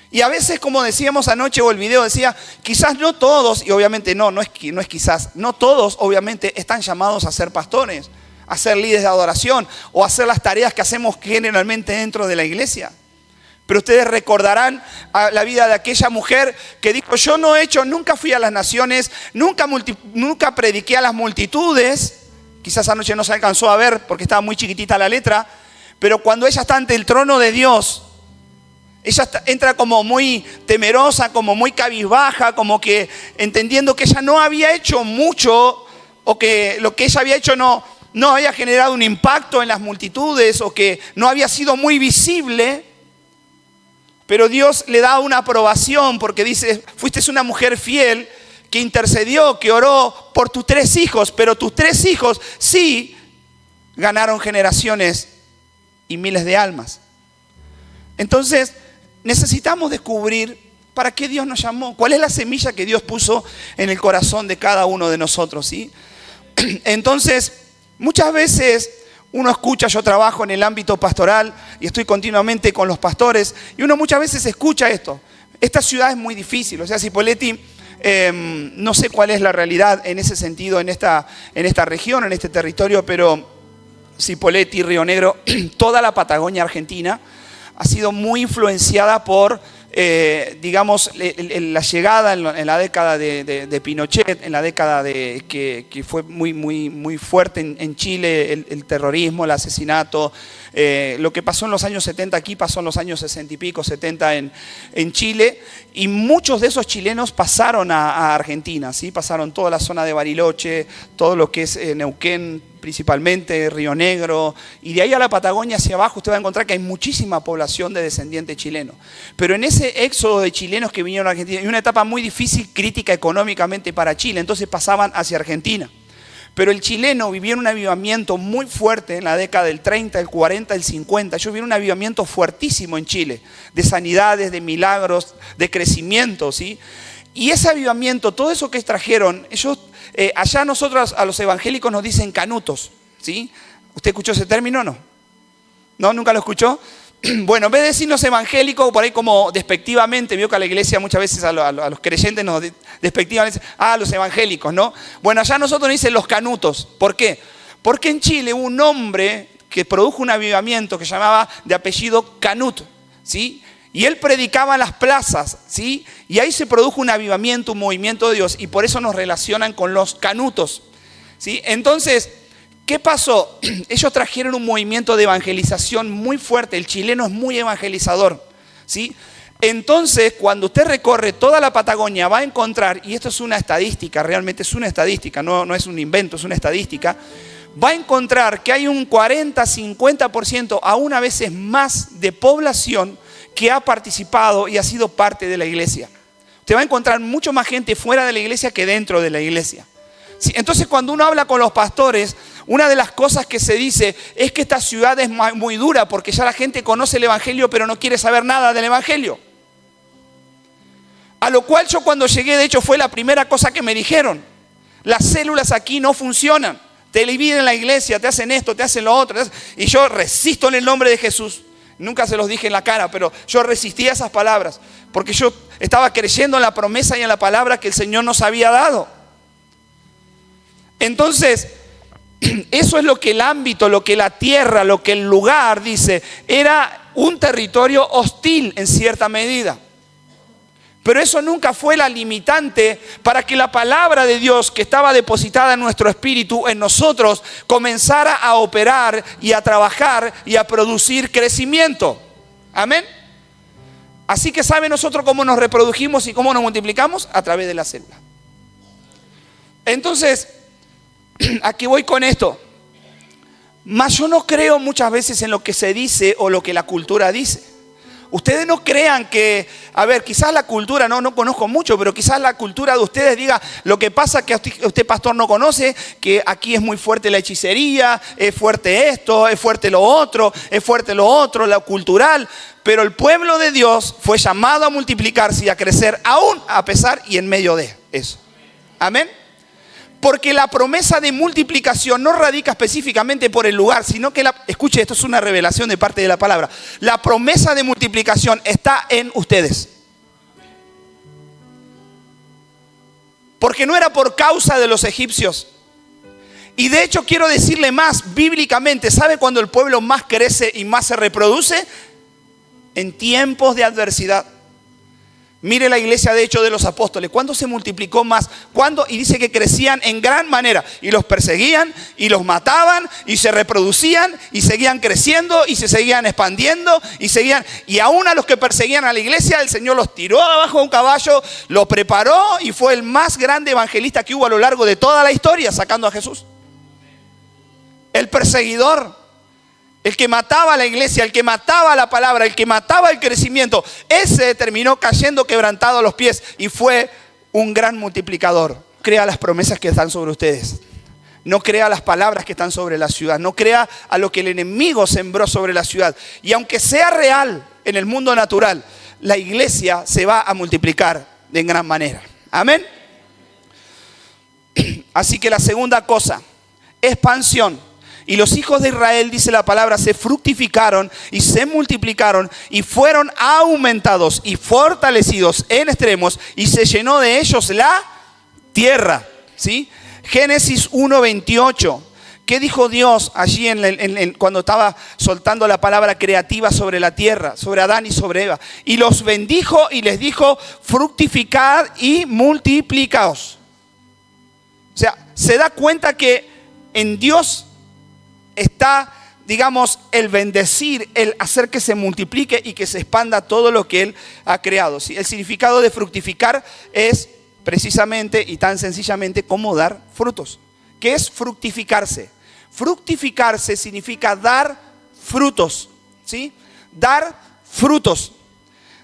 Y a veces, como decíamos anoche, o el video decía, quizás no todos, y obviamente no es quizás, no todos obviamente están llamados a ser pastores, a ser líderes de adoración o a hacer las tareas que hacemos generalmente dentro de la iglesia. Pero ustedes recordarán la vida de aquella mujer que dijo, yo no he hecho, nunca fui a las naciones, nunca prediqué a las multitudes. Quizás anoche no se alcanzó a ver porque estaba muy chiquitita la letra, pero cuando ella está ante el trono de Dios, ella entra como muy temerosa, como muy cabizbaja, como que entendiendo que ella no había hecho mucho, o que lo que ella había hecho no había generado un impacto en las multitudes, o que no había sido muy visible. Pero Dios le da una aprobación porque dice, fuiste una mujer fiel que intercedió, que oró por tus 3 hijos, pero tus 3 hijos sí ganaron generaciones y miles de almas. Entonces, necesitamos descubrir para qué Dios nos llamó, cuál es la semilla que Dios puso en el corazón de cada uno de nosotros, ¿sí? Entonces, muchas veces uno escucha, yo trabajo en el ámbito pastoral y estoy continuamente con los pastores, y uno muchas veces escucha esto. Esta ciudad es muy difícil, o sea, Cipolletti, no sé cuál es la realidad en ese sentido, en esta región, en este territorio, pero Cipolletti, Río Negro, toda la Patagonia Argentina ha sido muy influenciada por, digamos, la llegada en la década de Pinochet, en la década que fue muy fuerte en Chile, el terrorismo, el asesinato. Lo que pasó en los años 70 aquí pasó en los años 60 y pico, 70 en Chile, y muchos de esos chilenos pasaron a Argentina, ¿sí? Pasaron toda la zona de Bariloche, todo lo que es Neuquén, principalmente Río Negro, y de ahí a la Patagonia hacia abajo usted va a encontrar que hay muchísima población de descendientes chilenos. Pero en ese éxodo de chilenos que vinieron a Argentina, hay una etapa muy difícil, crítica económicamente para Chile, entonces pasaban hacia Argentina. Pero el chileno vivía un avivamiento muy fuerte en la década del 30, el 40, el 50. Ellos vivieron un avivamiento fuertísimo en Chile, de sanidades, de milagros, de crecimiento, ¿sí? Y ese avivamiento, todo eso que trajeron, ellos, allá nosotros a los evangélicos nos dicen canutos, ¿sí? ¿Usted escuchó ese término o no? ¿No? ¿Nunca lo escuchó? Bueno, en vez de decirnos evangélicos, por ahí como despectivamente, vio que a la iglesia muchas veces a los creyentes nos despectivamente dicen, los evangélicos, ¿no? Bueno, allá nosotros nos dicen los canutos. ¿Por qué? Porque en Chile hubo un hombre que produjo un avivamiento que se llamaba de apellido Canut, ¿sí? Y él predicaba en las plazas, ¿sí? Y ahí se produjo un avivamiento, un movimiento de Dios, y por eso nos relacionan con los canutos, ¿sí? Entonces, ¿qué pasó? Ellos trajeron un movimiento de evangelización muy fuerte. El chileno es muy evangelizador, ¿sí? Entonces, cuando usted recorre toda la Patagonia, va a encontrar, y esto es una estadística, realmente es una estadística, no es un invento, es una estadística, va a encontrar que hay un 40-50%, aún a veces más, de población que ha participado y ha sido parte de la iglesia. Usted va a encontrar mucho más gente fuera de la iglesia que dentro de la iglesia. Sí, entonces cuando uno habla con los pastores, una de las cosas que se dice es que esta ciudad es muy dura porque ya la gente conoce el evangelio pero no quiere saber nada del evangelio. A lo cual yo cuando llegué, de hecho fue la primera cosa que me dijeron: las células aquí no funcionan, te dividen la iglesia, te hacen esto, te hacen lo otro. Y yo resisto en el nombre de Jesús. Nunca se los dije en la cara, pero yo resistía esas palabras porque yo estaba creyendo en la promesa y en la palabra que el Señor nos había dado. Entonces, eso es lo que el ámbito, lo que la tierra, lo que el lugar dice. Era un territorio hostil en cierta medida. Pero eso nunca fue la limitante para que la palabra de Dios que estaba depositada en nuestro espíritu, en nosotros, comenzara a operar y a trabajar y a producir crecimiento. Amén. Así que ¿sabe nosotros cómo nos reprodujimos y cómo nos multiplicamos? A través de la célula. Entonces, aquí voy con esto. Mas yo no creo muchas veces en lo que se dice o lo que la cultura dice. Ustedes no crean que, a ver, quizás la cultura, no conozco mucho, pero quizás la cultura de ustedes diga, lo que pasa que usted pastor no conoce, que aquí es muy fuerte la hechicería, es fuerte esto, es fuerte lo otro, lo cultural. Pero el pueblo de Dios fue llamado a multiplicarse y a crecer aún a pesar y en medio de eso. Amén. Porque la promesa de multiplicación no radica específicamente por el lugar, sino que, escuche, esto es una revelación de parte de la palabra. La promesa de multiplicación está en ustedes. Porque no era por causa de los egipcios. Y de hecho quiero decirle más, bíblicamente, ¿sabe cuándo el pueblo más crece y más se reproduce? En tiempos de adversidad. Mire la iglesia de Hechos de los Apóstoles. ¿Cuándo se multiplicó más? ¿Cuándo? Y dice que crecían en gran manera. Y los perseguían, y los mataban, y se reproducían, y seguían creciendo, y se seguían expandiendo, y aún a los que perseguían a la iglesia, el Señor los tiró abajo de un caballo, lo preparó, y fue el más grande evangelista que hubo a lo largo de toda la historia, sacando a Jesús. El perseguidor. El que mataba a la iglesia, el que mataba la palabra, el que mataba el crecimiento, ese terminó cayendo quebrantado a los pies y fue un gran multiplicador. Crea las promesas que están sobre ustedes. No crea las palabras que están sobre la ciudad. No crea a lo que el enemigo sembró sobre la ciudad. Y aunque sea real en el mundo natural, la iglesia se va a multiplicar de gran manera. Amén. Así que la segunda cosa, expansión. Y los hijos de Israel, dice la palabra, se fructificaron y se multiplicaron y fueron aumentados y fortalecidos en extremos y se llenó de ellos la tierra. ¿Sí? Génesis 1:28. ¿Qué dijo Dios allí cuando estaba soltando la palabra creativa sobre la tierra, sobre Adán y sobre Eva? Y los bendijo y les dijo, fructificad y multiplicaos. O sea, se da cuenta que en Dios está, digamos, el bendecir, el hacer que se multiplique y que se expanda todo lo que Él ha creado. ¿Sí? El significado de fructificar es precisamente y tan sencillamente como dar frutos. ¿Qué es fructificarse? Fructificarse significa dar frutos. ¿Sí? Dar frutos.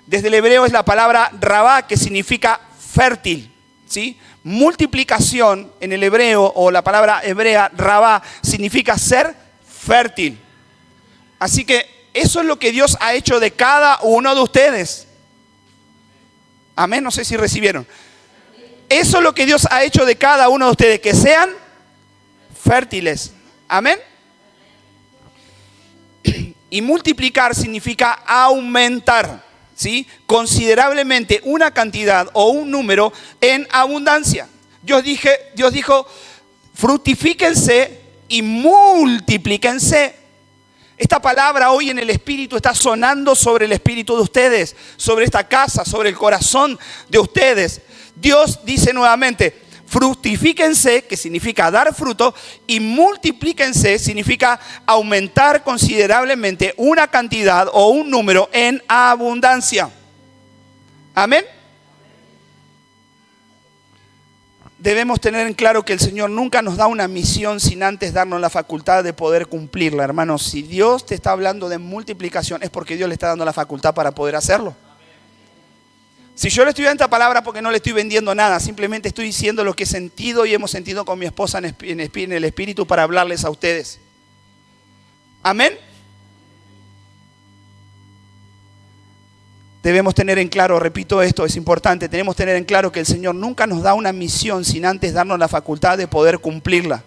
Desde el hebreo es la palabra rabá, que significa fértil. ¿Sí? Multiplicación en el hebreo, o la palabra hebrea rabá, significa ser fértil. Así que eso es lo que Dios ha hecho de cada uno de ustedes. Amén, no sé si recibieron. Eso es lo que Dios ha hecho de cada uno de ustedes, que sean fértiles. Amén. Y multiplicar significa aumentar, ¿sí? Considerablemente una cantidad o un número en abundancia. Dios dijo, fructifíquense y multiplíquense. Esta palabra hoy en el Espíritu está sonando sobre el espíritu de ustedes, sobre esta casa, sobre el corazón de ustedes. Dios dice nuevamente, fructifíquense, que significa dar fruto, y multiplíquense, significa aumentar considerablemente una cantidad o un número en abundancia. Amén. Debemos tener en claro que el Señor nunca nos da una misión sin antes darnos la facultad de poder cumplirla, hermanos. Si Dios te está hablando de multiplicación, es porque Dios le está dando la facultad para poder hacerlo. Si yo le estoy dando esta palabra porque no le estoy vendiendo nada, simplemente estoy diciendo lo que he sentido y hemos sentido con mi esposa en el Espíritu para hablarles a ustedes. Amén. Debemos tener en claro, repito esto, es importante, tenemos que tener en claro que el Señor nunca nos da una misión sin antes darnos la facultad de poder cumplirla.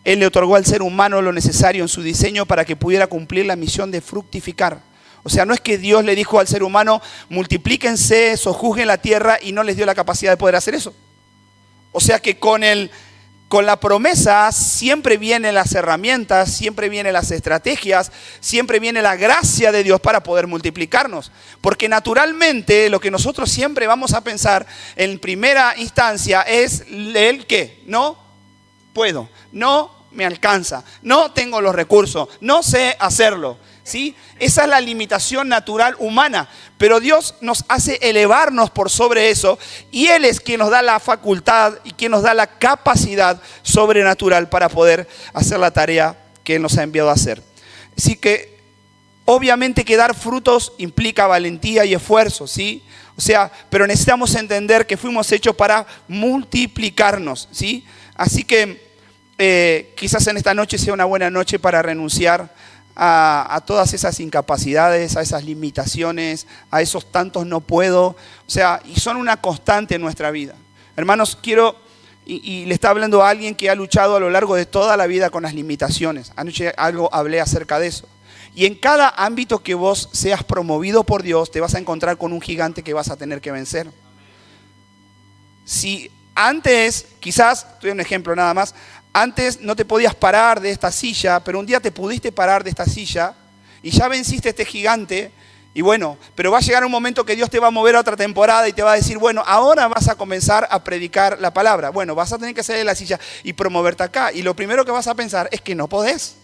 Él le otorgó al ser humano lo necesario en su diseño para que pudiera cumplir la misión de fructificar. O sea, no es que Dios le dijo al ser humano, multiplíquense, sojuzguen la tierra, y no les dio la capacidad de poder hacer eso. O sea que con la promesa siempre vienen las herramientas, siempre vienen las estrategias, siempre viene la gracia de Dios para poder multiplicarnos. Porque naturalmente lo que nosotros siempre vamos a pensar en primera instancia es el que no puedo, no me alcanza, no tengo los recursos, no sé hacerlo. ¿sí? Esa es la limitación natural humana, pero Dios nos hace elevarnos por sobre eso y Él es quien nos da la facultad y quien nos da la capacidad sobrenatural para poder hacer la tarea que Él nos ha enviado a hacer. Así que obviamente que dar frutos implica valentía y esfuerzo, ¿sí? O sea, pero necesitamos entender que fuimos hechos para multiplicarnos, ¿sí? Así que quizás en esta noche sea una buena noche para renunciar a todas esas incapacidades, a esas limitaciones, a esos tantos no puedo. O sea, y son una constante en nuestra vida. Hermanos, quiero, y le está hablando a alguien que ha luchado a lo largo de toda la vida con las limitaciones. Anoche hablé acerca de eso. Y en cada ámbito que vos seas promovido por Dios, te vas a encontrar con un gigante que vas a tener que vencer. Si antes, quizás, te doy un ejemplo nada más, antes no te podías parar de esta silla, pero un día te pudiste parar de esta silla y ya venciste a este gigante. Y bueno, pero va a llegar un momento que Dios te va a mover a otra temporada y te va a decir, bueno, ahora vas a comenzar a predicar la palabra. Bueno, vas a tener que salir de la silla y promoverte acá. Y lo primero que vas a pensar es que no podés.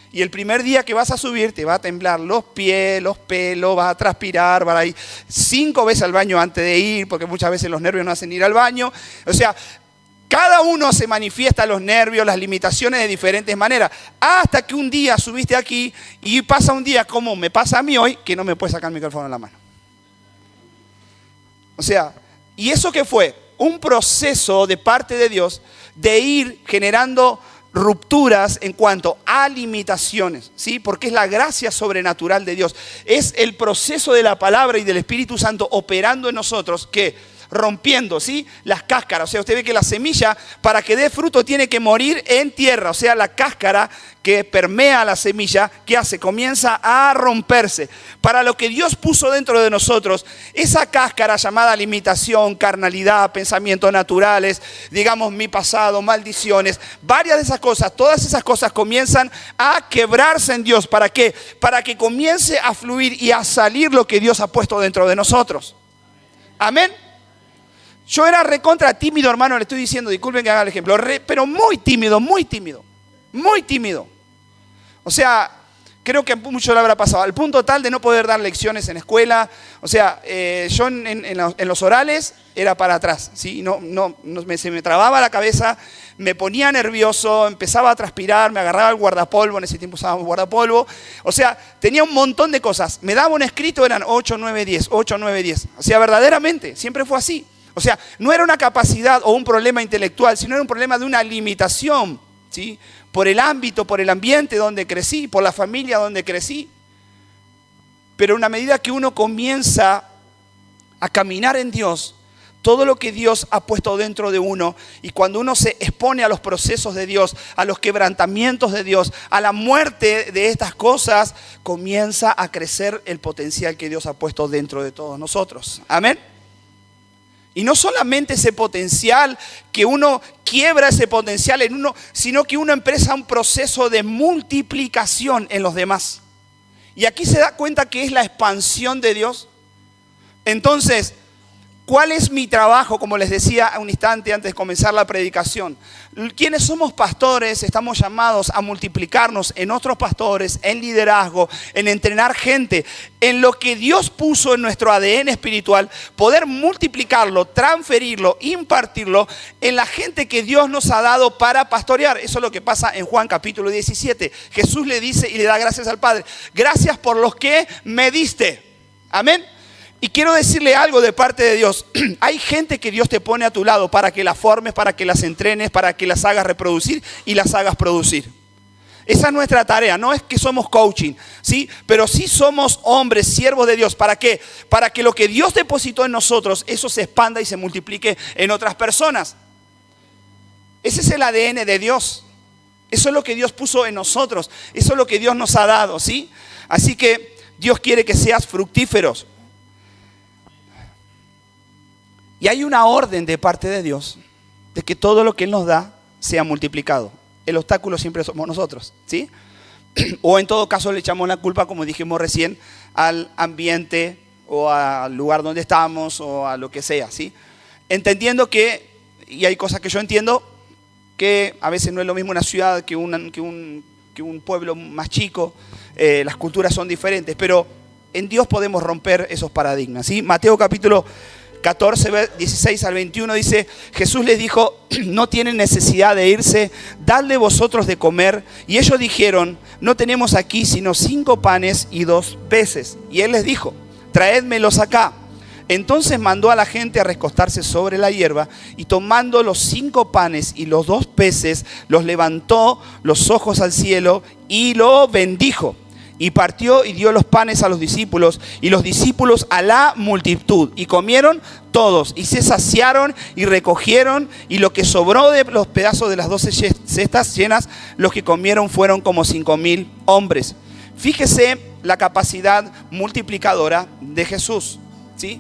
Y el primer día que vas a subir te va a temblar los pies, los pelos, vas a transpirar, vas a ir 5 veces al baño antes de ir, porque muchas veces los nervios no hacen ir al baño. O sea, cada uno se manifiesta los nervios, las limitaciones de diferentes maneras. Hasta que un día subiste aquí y pasa un día como me pasa a mí hoy, que no me puedes sacar el micrófono en la mano. O sea, ¿y eso qué fue? Un proceso de parte de Dios de ir generando rupturas en cuanto a limitaciones, ¿sí? Porque es la gracia sobrenatural de Dios. Es el proceso de la palabra y del Espíritu Santo operando en nosotros que rompiendo, ¿sí? Las cáscaras. O sea, usted ve que la semilla para que dé fruto tiene que morir en tierra. O sea, la cáscara que permea la semilla, ¿qué hace? Comienza a romperse. Para lo que Dios puso dentro de nosotros, esa cáscara llamada limitación, carnalidad, pensamientos naturales, digamos mi pasado, maldiciones, varias de esas cosas, todas esas cosas comienzan a quebrarse en Dios. ¿Para qué? Para que comience a fluir y a salir lo que Dios ha puesto dentro de nosotros. Amén. Yo era recontra tímido, hermano, le estoy diciendo, disculpen que haga el ejemplo, pero muy tímido, muy tímido, muy tímido. O sea, creo que mucho le habrá pasado, al punto tal de no poder dar lecciones en escuela. O sea, yo en los orales era para atrás, ¿sí? Se me trababa la cabeza, me ponía nervioso, empezaba a transpirar, me agarraba el guardapolvo, en ese tiempo usábamos guardapolvo. O sea, tenía un montón de cosas. Me daba un escrito, eran 8, 9, 10, 8, 9, 10. O sea, verdaderamente, siempre fue así. O sea, no era una capacidad o un problema intelectual, sino era un problema de una limitación, ¿sí? Por el ámbito, por el ambiente donde crecí, por la familia donde crecí. Pero en una medida que uno comienza a caminar en Dios, todo lo que Dios ha puesto dentro de uno, y cuando uno se expone a los procesos de Dios, a los quebrantamientos de Dios, a la muerte de estas cosas, comienza a crecer el potencial que Dios ha puesto dentro de todos nosotros. Amén. Y no solamente ese potencial, que uno quiebra ese potencial en uno, sino que uno empieza un proceso de multiplicación en los demás. Y aquí se da cuenta que es la expansión de Dios. Entonces, ¿cuál es mi trabajo? Como les decía un instante antes de comenzar la predicación. Quienes somos pastores estamos llamados a multiplicarnos en otros pastores, en liderazgo, en entrenar gente, en lo que Dios puso en nuestro ADN espiritual, poder multiplicarlo, transferirlo, impartirlo en la gente que Dios nos ha dado para pastorear. Eso es lo que pasa en Juan capítulo 17. Jesús le dice y le da gracias al Padre. Gracias por los que me diste. Amén. Y quiero decirle algo de parte de Dios. Hay gente que Dios te pone a tu lado para que las formes, para que las entrenes, para que las hagas reproducir y las hagas producir. Esa es nuestra tarea. No es que somos coaching, ¿sí? Pero sí somos hombres, siervos de Dios. ¿Para qué? Para que lo que Dios depositó en nosotros, eso se expanda y se multiplique en otras personas. Ese es el ADN de Dios. Eso es lo que Dios puso en nosotros. Eso es lo que Dios nos ha dado, ¿sí? Así que Dios quiere que seas fructíferos. Y hay una orden de parte de Dios de que todo lo que Él nos da sea multiplicado. El obstáculo siempre somos nosotros, ¿sí? O en todo caso le echamos la culpa, como dijimos recién, al ambiente o al lugar donde estamos o a lo que sea, ¿sí? Entendiendo que, y hay cosas que yo entiendo, que a veces no es lo mismo una ciudad que un pueblo más chico. las culturas son diferentes, pero en Dios podemos romper esos paradigmas, ¿sí? Mateo capítulo 14, 16 al 21 dice, Jesús les dijo, no tienen necesidad de irse, dadle vosotros de comer. Y ellos dijeron, no tenemos aquí sino 5 panes y 2 peces. Y él les dijo, traédmelos acá. Entonces mandó a la gente a recostarse sobre la hierba y tomando los 5 panes y los 2 peces, los levantó los ojos al cielo y lo bendijo. Y partió y dio los panes a los discípulos y los discípulos a la multitud. Y comieron todos y se saciaron y recogieron. Y lo que sobró de los pedazos de las 12 cestas llenas, los que comieron fueron como 5,000 hombres. Fíjese la capacidad multiplicadora de Jesús, ¿sí?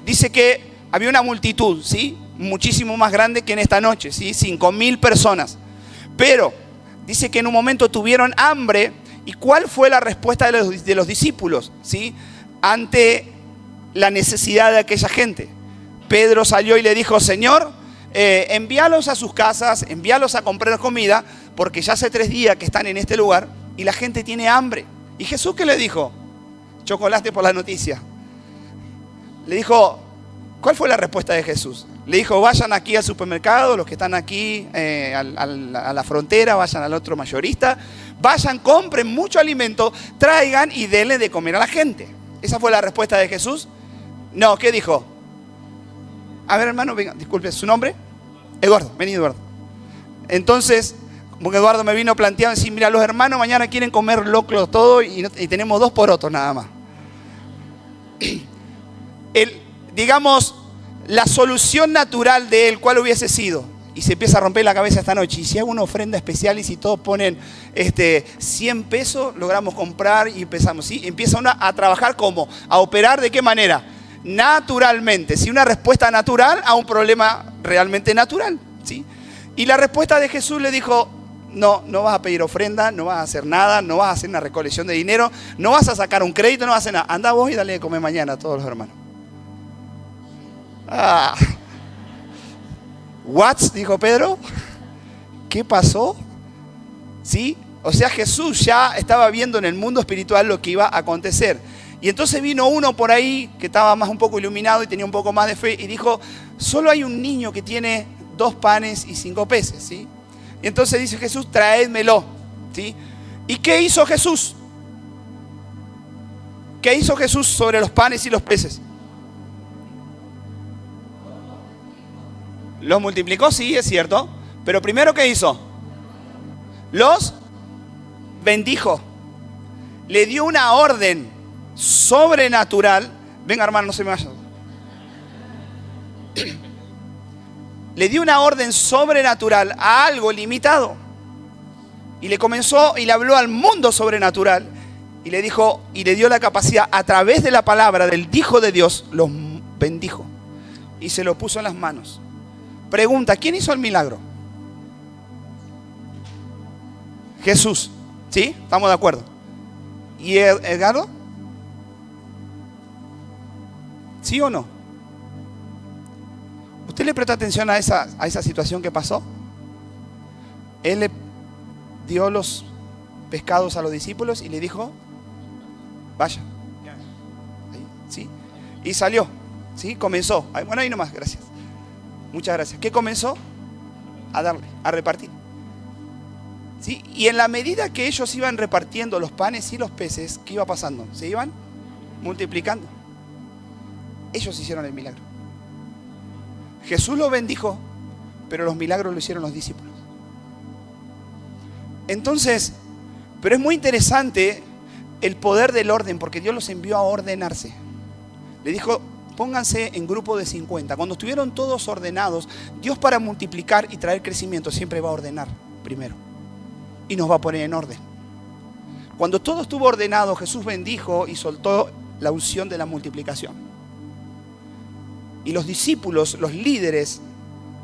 Dice que había una multitud, ¿sí? Muchísimo más grande que en esta noche, ¿sí? 5,000 personas. Pero dice que en un momento tuvieron hambre. ¿Y cuál fue la respuesta de los discípulos, ¿sí? Ante la necesidad de aquella gente? Pedro salió y le dijo, Señor, envíalos a sus casas, envíalos a comprar comida, porque ya hace 3 días que están en este lugar y la gente tiene hambre. ¿Y Jesús qué le dijo? Chocolate por la noticia. Le dijo, ¿cuál fue la respuesta de Jesús? Le dijo, vayan aquí al supermercado, los que están aquí a la frontera, vayan al otro mayorista, vayan, compren mucho alimento, traigan y denle de comer a la gente. ¿Esa fue la respuesta de Jesús? No, ¿qué dijo? A ver, hermano, venga, disculpe, ¿su nombre? Eduardo, vení Eduardo. Entonces, como Eduardo me vino planteando, decir, mira, los hermanos mañana quieren comer locro todo y tenemos 2 porotos nada más. Digamos, la solución natural de él, ¿cuál hubiese sido? Y se empieza a romper la cabeza esta noche. Y si hago una ofrenda especial y si todos ponen 100 pesos, logramos comprar y empezamos, ¿sí? Empieza uno a trabajar ¿cómo? A operar ¿de qué manera? Naturalmente, ¿sí? Una respuesta natural a un problema realmente natural, ¿sí? Y la respuesta de Jesús le dijo, no vas a pedir ofrenda, no vas a hacer nada, no vas a hacer una recolección de dinero, no vas a sacar un crédito, no vas a hacer nada. Anda vos y dale de comer mañana a todos los hermanos. ¿What? Dijo Pedro. ¿Qué pasó? ¿Sí? O sea, Jesús ya estaba viendo en el mundo espiritual lo que iba a acontecer. Y entonces vino uno por ahí que estaba más un poco iluminado y tenía un poco más de fe y dijo, solo hay un niño que tiene 2 panes y 5 peces, ¿sí? Y entonces dice Jesús, traédmelo, ¿sí? ¿Y qué hizo Jesús? ¿Qué hizo Jesús sobre los panes y los peces? Los multiplicó, sí, es cierto. Pero primero, ¿qué hizo? Los bendijo. Le dio una orden sobrenatural. Venga, hermano, no se me vaya. Le dio una orden sobrenatural a algo limitado. Y le comenzó y le habló al mundo sobrenatural. Y le dijo, y le dio la capacidad, a través de la palabra del Hijo de Dios, los bendijo. Y se lo puso en las manos. Pregunta, ¿quién hizo el milagro? Jesús, ¿sí? Estamos de acuerdo. ¿Y Edgardo? ¿Sí o no? ¿Usted le prestó atención a esa situación que pasó? Él le dio los pescados a los discípulos y le dijo, vaya. ¿Sí? Y salió, ¿sí? Comenzó. Bueno, ahí nomás, gracias. Muchas gracias. ¿Qué comenzó? A darle, a repartir. ¿Sí? Y en la medida que ellos iban repartiendo los panes y los peces, ¿qué iba pasando? Se iban multiplicando. Ellos hicieron el milagro. Jesús lo bendijo, pero los milagros lo hicieron los discípulos. Entonces, pero es muy interesante el poder del orden, porque Dios los envió a ordenarse. Le dijo, pónganse en grupo de 50. Cuando estuvieron todos ordenados, Dios para multiplicar y traer crecimiento siempre va a ordenar primero. Y nos va a poner en orden. Cuando todo estuvo ordenado, Jesús bendijo y soltó la unción de la multiplicación. Y los discípulos, los líderes,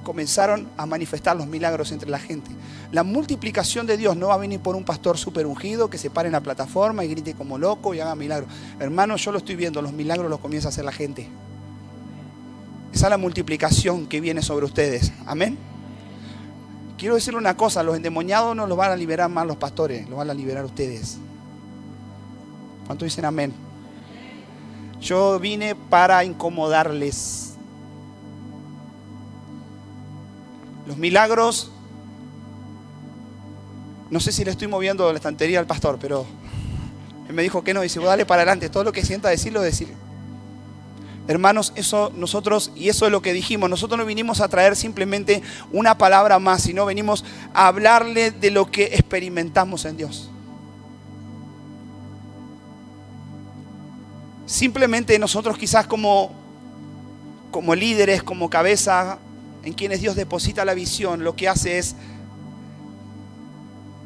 comenzaron a manifestar los milagros entre la gente. La multiplicación de Dios no va a venir por un pastor súper ungido que se pare en la plataforma y grite como loco y haga milagros. Hermanos, yo lo estoy viendo, los milagros los comienza a hacer la gente. Esa es la multiplicación que viene sobre ustedes. Amén. Quiero decirle una cosa, los endemoniados no los van a liberar más los pastores, los van a liberar ustedes. ¿Cuántos dicen amén? Yo vine para incomodarles. Los milagros, no sé si le estoy moviendo la estantería al pastor, pero él me dijo que no, dice, vos dale para adelante, todo lo que sienta decirlo, decirlo. Hermanos, eso nosotros, y eso es lo que dijimos, nosotros no vinimos a traer simplemente una palabra más, sino venimos a hablarle de lo que experimentamos en Dios. Simplemente nosotros quizás como líderes, como cabeza, en quienes Dios deposita la visión, lo que hace es,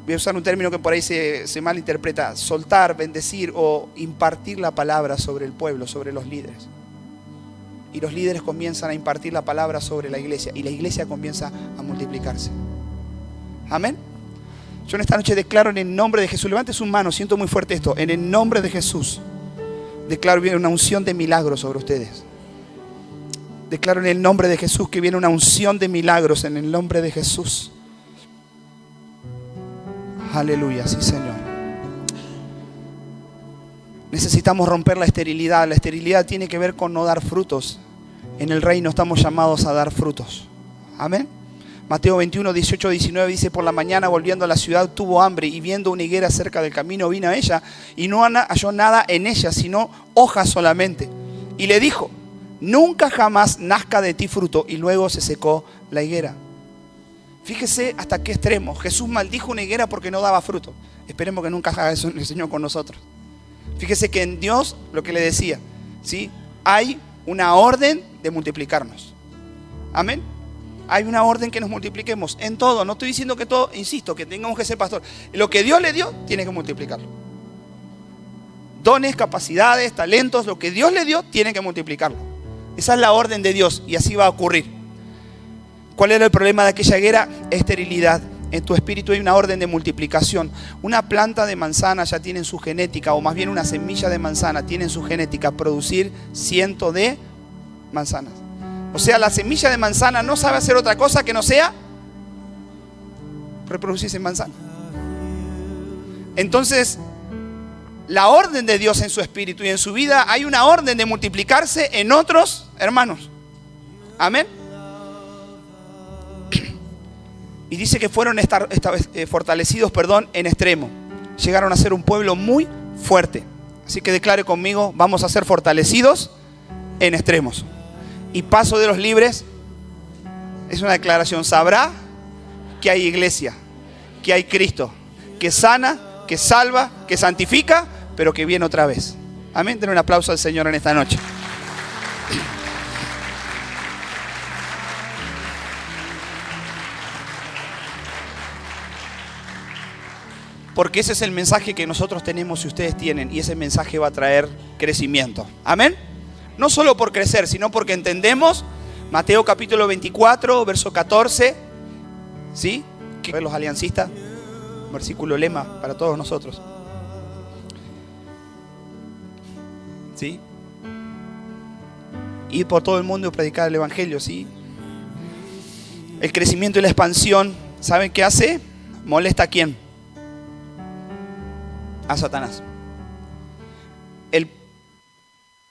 voy a usar un término que por ahí se malinterpreta, soltar, bendecir o impartir la palabra sobre el pueblo, sobre los líderes. Y los líderes comienzan a impartir la palabra sobre la iglesia y la iglesia comienza a multiplicarse. Amén. Yo en esta noche declaro en el nombre de Jesús, levante su mano, siento muy fuerte esto, en el nombre de Jesús, declaro que viene una unción de milagros sobre ustedes. Declaro en el nombre de Jesús que viene una unción de milagros en el nombre de Jesús. Aleluya, sí Señor. Necesitamos romper la esterilidad. La esterilidad tiene que ver con no dar frutos. En el reino estamos llamados a dar frutos. Amén. Mateo 21, 18, 19 dice, por la mañana volviendo a la ciudad tuvo hambre y viendo una higuera cerca del camino vino a ella y no halló nada en ella sino hojas solamente. Y le dijo, nunca jamás nazca de ti fruto. Y luego se secó la higuera. Fíjese hasta qué extremo. Jesús maldijo una higuera porque no daba fruto. Esperemos que nunca haga eso el Señor con nosotros. Fíjese que en Dios, lo que le decía, ¿sí? Hay una orden de multiplicarnos. Amén. Hay una orden que nos multipliquemos en todo. No estoy diciendo que todo, insisto, que tengamos que ser pastor. Lo que Dios le dio, tiene que multiplicarlo. Dones, capacidades, talentos, lo que Dios le dio, tiene que multiplicarlo. Esa es la orden de Dios y así va a ocurrir. ¿Cuál era el problema de aquella higuera? Esterilidad. En tu espíritu hay una orden de multiplicación. Una planta de manzana ya tiene en su genética, o más bien una semilla de manzana tiene en su genética producir cientos de manzanas. O sea, la semilla de manzana no sabe hacer otra cosa que no sea reproducirse en manzana. Entonces, la orden de Dios en su espíritu y en su vida, hay una orden de multiplicarse en otros hermanos. Amén. Y dice que fueron fortalecidos, en extremo. Llegaron a ser un pueblo muy fuerte. Así que declare conmigo, vamos a ser fortalecidos en extremos. Y paso de los libres es una declaración. Sabrá que hay iglesia, que hay Cristo, que sana, que salva, que santifica, pero que viene otra vez. Amén. Den un aplauso al Señor en esta noche. Porque ese es el mensaje que nosotros tenemos y ustedes tienen. Y ese mensaje va a traer crecimiento. Amén. No solo por crecer, sino porque entendemos Mateo capítulo 24, verso 14. ¿Sí? Que los aliancistas. Versículo lema para todos nosotros. ¿Sí? Ir por todo el mundo y predicar el evangelio. ¿Sí? El crecimiento y la expansión, ¿saben qué hace? ¿Molesta a quién? A Satanás.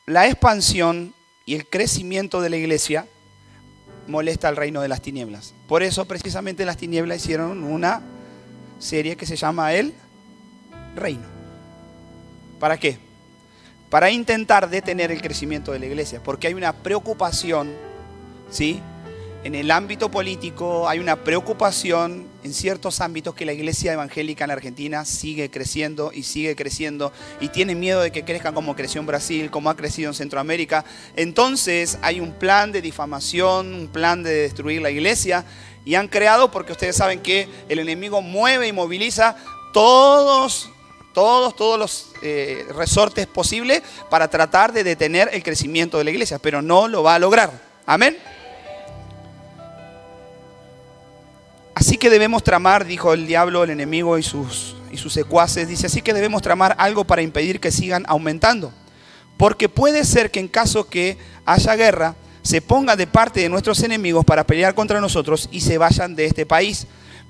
La expansión y el crecimiento de la iglesia molesta al reino de las tinieblas. Por eso precisamente las tinieblas hicieron una serie que se llama El Reino. ¿Para qué? Para intentar detener el crecimiento de la iglesia, porque hay una preocupación, ¿sí? En el ámbito político hay una preocupación en ciertos ámbitos que la iglesia evangélica en Argentina sigue creciendo y tiene miedo de que crezca como creció en Brasil, como ha crecido en Centroamérica. Entonces hay un plan de difamación, un plan de destruir la iglesia y han creado, porque ustedes saben que el enemigo mueve y moviliza todos los resortes posibles para tratar de detener el crecimiento de la iglesia, pero no lo va a lograr. Amén. Así que debemos tramar, dijo el diablo, el enemigo y sus secuaces, dice, así que debemos tramar algo para impedir que sigan aumentando. Porque puede ser que en caso que haya guerra, se pongan de parte de nuestros enemigos para pelear contra nosotros y se vayan de este país.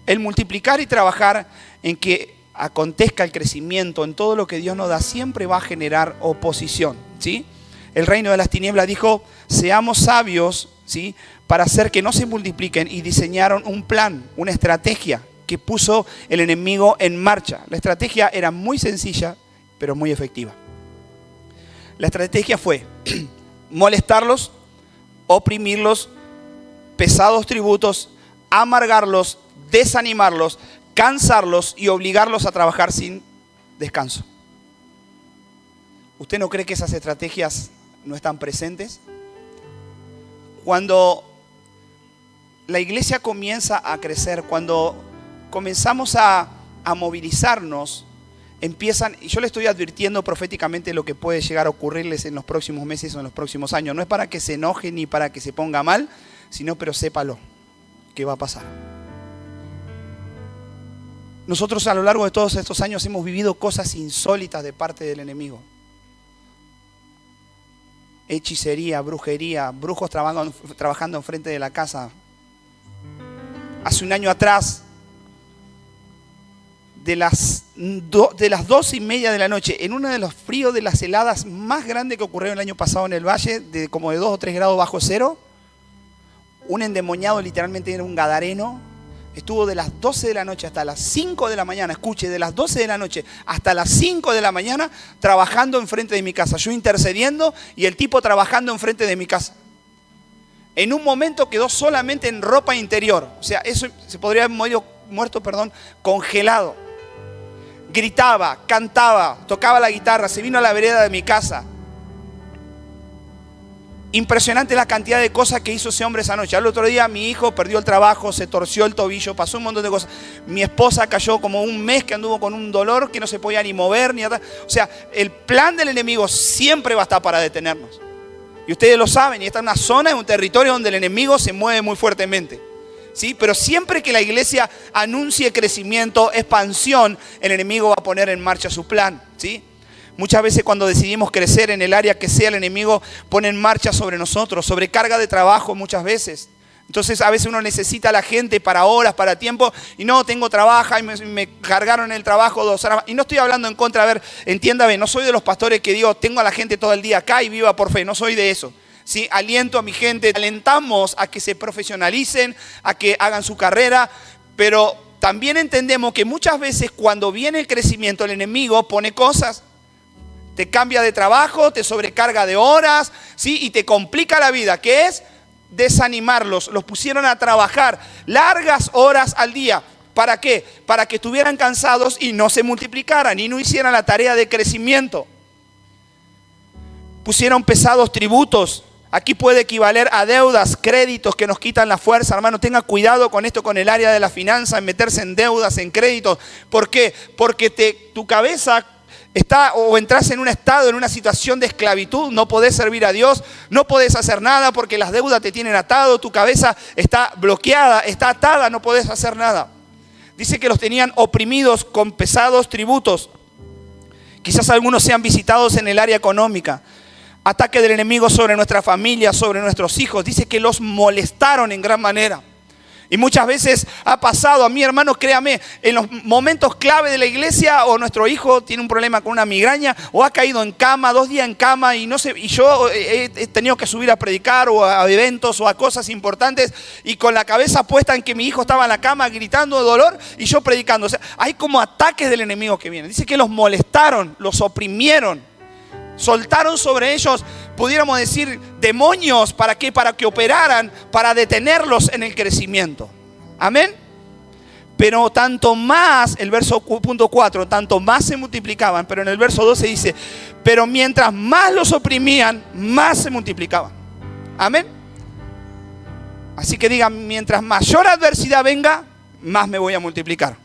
El multiplicar y trabajar en que acontezca el crecimiento, en todo lo que Dios nos da, siempre va a generar oposición, ¿sí? El reino de las tinieblas dijo, seamos sabios, ¿sí?, para hacer que no se multipliquen, y diseñaron un plan, una estrategia que puso el enemigo en marcha. La estrategia era muy sencilla, pero muy efectiva. La estrategia fue molestarlos, oprimirlos, pesados tributos, amargarlos, desanimarlos, cansarlos y obligarlos a trabajar sin descanso. ¿Usted no cree que esas estrategias no están presentes? Cuando la iglesia comienza a crecer, cuando comenzamos a movilizarnos, empiezan, y yo le estoy advirtiendo proféticamente lo que puede llegar a ocurrirles en los próximos meses o en los próximos años. No es para que se enoje ni para que se ponga mal, sino, pero sépalo, ¿qué va a pasar? Nosotros a lo largo de todos estos años hemos vivido cosas insólitas de parte del enemigo. Hechicería, brujería, brujos trabajando enfrente de la casa. Hace un año atrás, de las 12:30 de la noche, en uno de los fríos de las heladas más grandes que ocurrieron el año pasado en el valle, de como de 2 o 3 grados bajo cero, un endemoniado, literalmente era un gadareno, estuvo de las 12 de la noche hasta las 5 de la mañana, escuche, de las 12 de la noche hasta las 5 de la mañana, trabajando enfrente de mi casa, yo intercediendo y el tipo trabajando enfrente de mi casa. En un momento quedó solamente en ropa interior, o sea, eso se podría haber muerto, congelado. Gritaba, cantaba, tocaba la guitarra, se vino a la vereda de mi casa. Impresionante la cantidad de cosas que hizo ese hombre esa noche. Al otro día mi hijo perdió el trabajo, se torció el tobillo, pasó un montón de cosas. Mi esposa cayó como un mes que anduvo con un dolor que no se podía ni mover, ni nada. O sea, el plan del enemigo siempre va a estar para detenernos. Y ustedes lo saben, y esta es una zona, es un territorio donde el enemigo se mueve muy fuertemente. ¿Sí? Pero siempre que la iglesia anuncie crecimiento, expansión, el enemigo va a poner en marcha su plan, ¿sí? Muchas veces cuando decidimos crecer en el área que sea, el enemigo pone en marcha sobre nosotros, sobrecarga de trabajo muchas veces. Entonces a veces uno necesita a la gente para horas, para tiempo, y no, tengo trabajo y me cargaron el trabajo 2 horas. Y no estoy hablando en contra, a ver, entiéndame, no soy de los pastores que digo, tengo a la gente todo el día acá y viva por fe, no soy de eso. ¿Sí? Aliento a mi gente, alentamos a que se profesionalicen, a que hagan su carrera, pero también entendemos que muchas veces cuando viene el crecimiento, el enemigo pone cosas, te cambia de trabajo, te sobrecarga de horas, ¿sí? Y te complica la vida, que es desanimarlos. Los pusieron a trabajar largas horas al día. ¿Para qué? Para que estuvieran cansados y no se multiplicaran y no hicieran la tarea de crecimiento. Pusieron pesados tributos. Aquí puede equivaler a deudas, créditos que nos quitan la fuerza. Hermano, tenga cuidado con esto, con el área de la finanza, en meterse en deudas, en créditos. ¿Por qué? Porque tu cabeza está o entras en un estado, en una situación de esclavitud. No podés servir a Dios, no podés hacer nada porque las deudas te tienen atado. Tu cabeza está bloqueada, está atada, no podés hacer nada. Dice que los tenían oprimidos con pesados tributos. Quizás algunos sean visitados en el área económica. Ataque del enemigo sobre nuestra familia, sobre nuestros hijos. Dice que los molestaron en gran manera. Y muchas veces ha pasado a mí, hermano, créame, en los momentos clave de la iglesia, o nuestro hijo tiene un problema con una migraña, o ha caído en cama, 2 días en cama, y yo he tenido que subir a predicar, o a eventos, o a cosas importantes, y con la cabeza puesta en que mi hijo estaba en la cama gritando de dolor, y yo predicando. O sea, hay como ataques del enemigo que vienen. Dice que los molestaron, los oprimieron. Soltaron sobre ellos, pudiéramos decir, demonios. ¿Para qué? Para que operaran, para detenerlos en el crecimiento. Amén. Pero tanto más, el verso punto 4, tanto más se multiplicaban. Pero en el verso 12 dice, pero mientras más los oprimían, más se multiplicaban. Amén. Así que digan, mientras mayor adversidad venga, más me voy a multiplicar.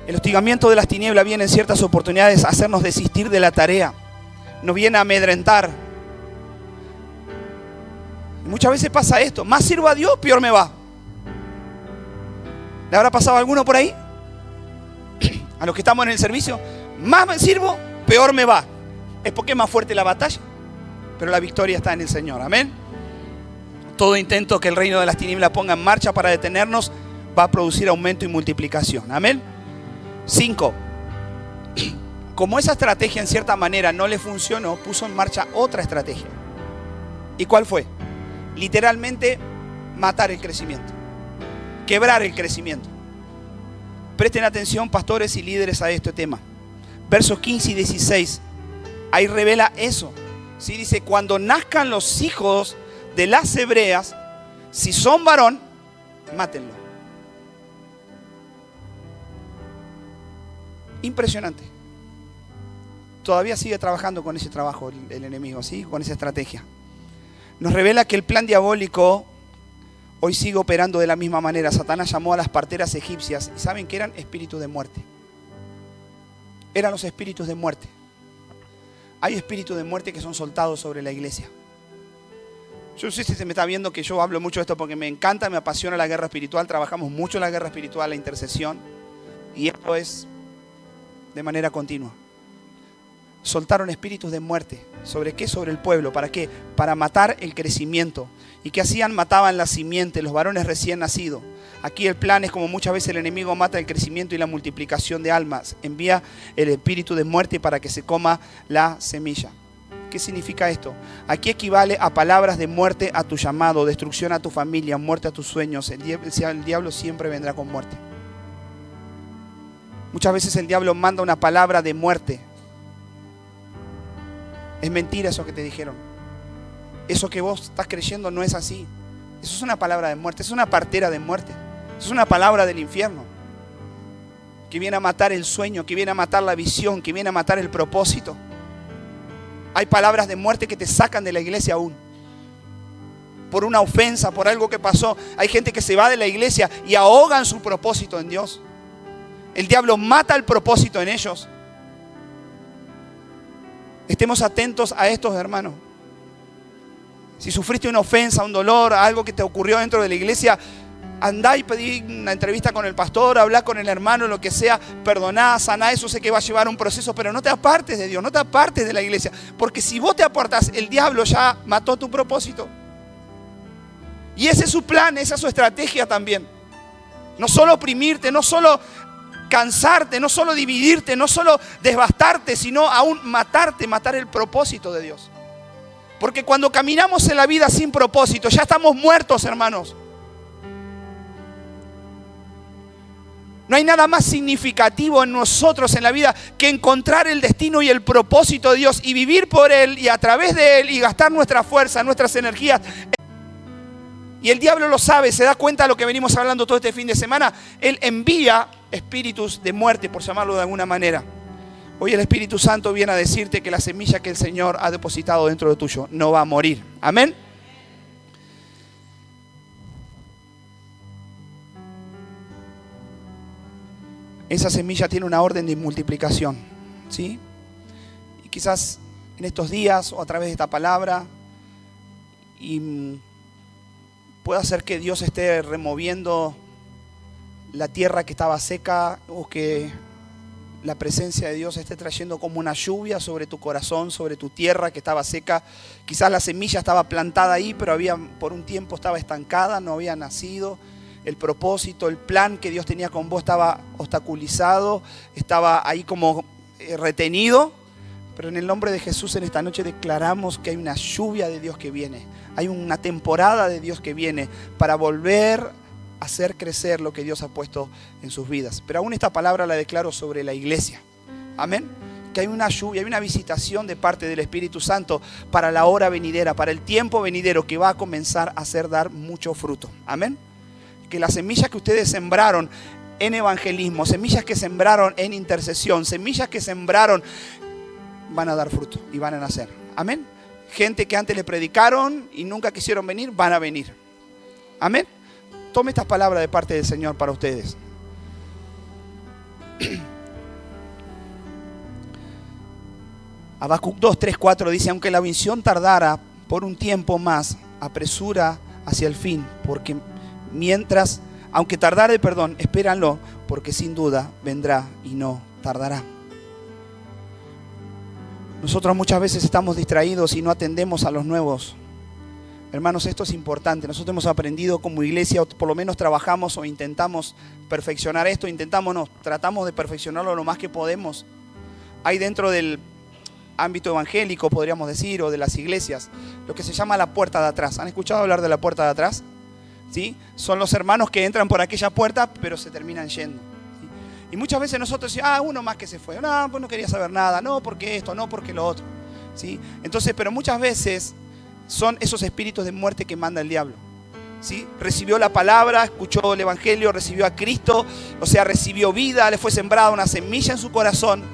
El hostigamiento de las tinieblas viene en ciertas oportunidades a hacernos desistir de la tarea. Nos viene a amedrentar. Y muchas veces pasa esto. Más sirvo a Dios, peor me va. ¿Le habrá pasado a alguno por ahí? A los que estamos en el servicio. Más me sirvo, peor me va. Es porque es más fuerte la batalla. Pero la victoria está en el Señor. Amén. Todo intento que el reino de las tinieblas ponga en marcha para detenernos va a producir aumento y multiplicación. Amén. 5. Como esa estrategia en cierta manera no le funcionó, puso en marcha otra estrategia. ¿Y cuál fue? Literalmente matar el crecimiento, quebrar el crecimiento. Presten atención, pastores y líderes, a este tema. Versos 15 y 16, ahí revela eso. ¿Sí? Dice, cuando nazcan los hijos de las hebreas, si son varón, mátenlo. Impresionante. Todavía sigue trabajando con ese trabajo el enemigo, ¿sí? Con esa estrategia. Nos revela que el plan diabólico hoy sigue operando de la misma manera. Satanás llamó a las parteras egipcias y ¿saben qué eran? Espíritus de muerte. Eran los espíritus de muerte. Hay espíritus de muerte que son soltados sobre la iglesia. Yo no sé si se me está viendo que yo hablo mucho de esto porque me encanta, me apasiona la guerra espiritual. Trabajamos mucho en la guerra espiritual, la intercesión. Y esto es de manera continua. Soltaron espíritus de muerte. ¿Sobre qué? Sobre el pueblo. ¿Para qué? Para matar el crecimiento. ¿Y qué hacían? Mataban la simiente, los varones recién nacidos. Aquí el plan es como muchas veces el enemigo mata el crecimiento y la multiplicación de almas. Envía el espíritu de muerte para que se coma la semilla. ¿Qué significa esto? Aquí equivale a palabras de muerte a tu llamado, destrucción a tu familia, muerte a tus sueños. El diablo siempre vendrá con muerte. Muchas veces el diablo manda una palabra de muerte. Es mentira eso que te dijeron. Eso que vos estás creyendo no es así. Eso es una palabra de muerte, es una partera de muerte. Eso es una palabra del infierno. Que viene a matar el sueño, que viene a matar la visión, que viene a matar el propósito. Hay palabras de muerte que te sacan de la iglesia aún. Por una ofensa, por algo que pasó. Hay gente que se va de la iglesia y ahogan su propósito en Dios. El diablo mata el propósito en ellos. Estemos atentos a estos, hermanos. Si sufriste una ofensa, un dolor, algo que te ocurrió dentro de la iglesia, andá y pedí una entrevista con el pastor, hablá con el hermano, lo que sea, perdoná, saná. Eso sé que va a llevar un proceso, pero no te apartes de Dios, no te apartes de la iglesia. Porque si vos te apartás, el diablo ya mató tu propósito. Y ese es su plan, esa es su estrategia también. No solo oprimirte, no solo cansarte, no solo dividirte, no solo devastarte, sino aún matarte, matar el propósito de Dios. Porque cuando caminamos en la vida sin propósito, ya estamos muertos, hermanos. No hay nada más significativo en nosotros en la vida que encontrar el destino y el propósito de Dios y vivir por Él y a través de Él y gastar nuestra fuerza, nuestras energías. Y el diablo lo sabe, se da cuenta de lo que venimos hablando todo este fin de semana. Él envía espíritus de muerte, por llamarlo de alguna manera. Hoy el Espíritu Santo viene a decirte que la semilla que el Señor ha depositado dentro de tuyo no va a morir. Amén. Esa semilla tiene una orden de multiplicación, ¿sí? Y quizás en estos días o a través de esta palabra puede hacer que Dios esté removiendo la tierra que estaba seca o que la presencia de Dios esté trayendo como una lluvia sobre tu corazón, sobre tu tierra que estaba seca. Quizás la semilla estaba plantada ahí, pero por un tiempo estaba estancada, no había nacido. El propósito, el plan que Dios tenía con vos estaba obstaculizado, estaba ahí como retenido. Pero en el nombre de Jesús en esta noche declaramos que hay una lluvia de Dios que viene. Hay una temporada de Dios que viene para volver a hacer crecer lo que Dios ha puesto en sus vidas. Pero aún esta palabra la declaro sobre la iglesia. Amén. Que hay una lluvia, hay una visitación de parte del Espíritu Santo para la hora venidera, para el tiempo venidero que va a comenzar a hacer dar mucho fruto. Amén. Que las semillas que ustedes sembraron en evangelismo, semillas que sembraron en intercesión, semillas que sembraron van a dar fruto y van a nacer. Amén. Gente que antes le predicaron y nunca quisieron venir, van a venir. Amén. Tome estas palabras de parte del Señor para ustedes. Habacuc 2, 3, 4 dice: aunque la visión tardara por un tiempo más, apresura hacia el fin, porque aunque tardare, espéranlo, porque sin duda vendrá y no tardará. Nosotros muchas veces estamos distraídos y no atendemos a los nuevos Hermanos, esto es importante. Nosotros hemos aprendido como iglesia, o por lo menos trabajamos o intentamos perfeccionar esto, tratamos de perfeccionarlo lo más que podemos. Hay dentro del ámbito evangélico, podríamos decir, o de las iglesias, lo que se llama la puerta de atrás. ¿Han escuchado hablar de la puerta de atrás? ¿Sí? Son los hermanos que entran por aquella puerta, pero se terminan yendo. ¿Sí? Y muchas veces nosotros decimos, uno más que se fue. No, pues no quería saber nada. No, porque esto, no, porque lo otro. ¿Sí? Entonces, pero muchas veces son esos espíritus de muerte que manda el diablo. ¿Sí? Recibió la palabra, escuchó el evangelio, recibió a Cristo, o sea, recibió vida, le fue sembrada una semilla en su corazón,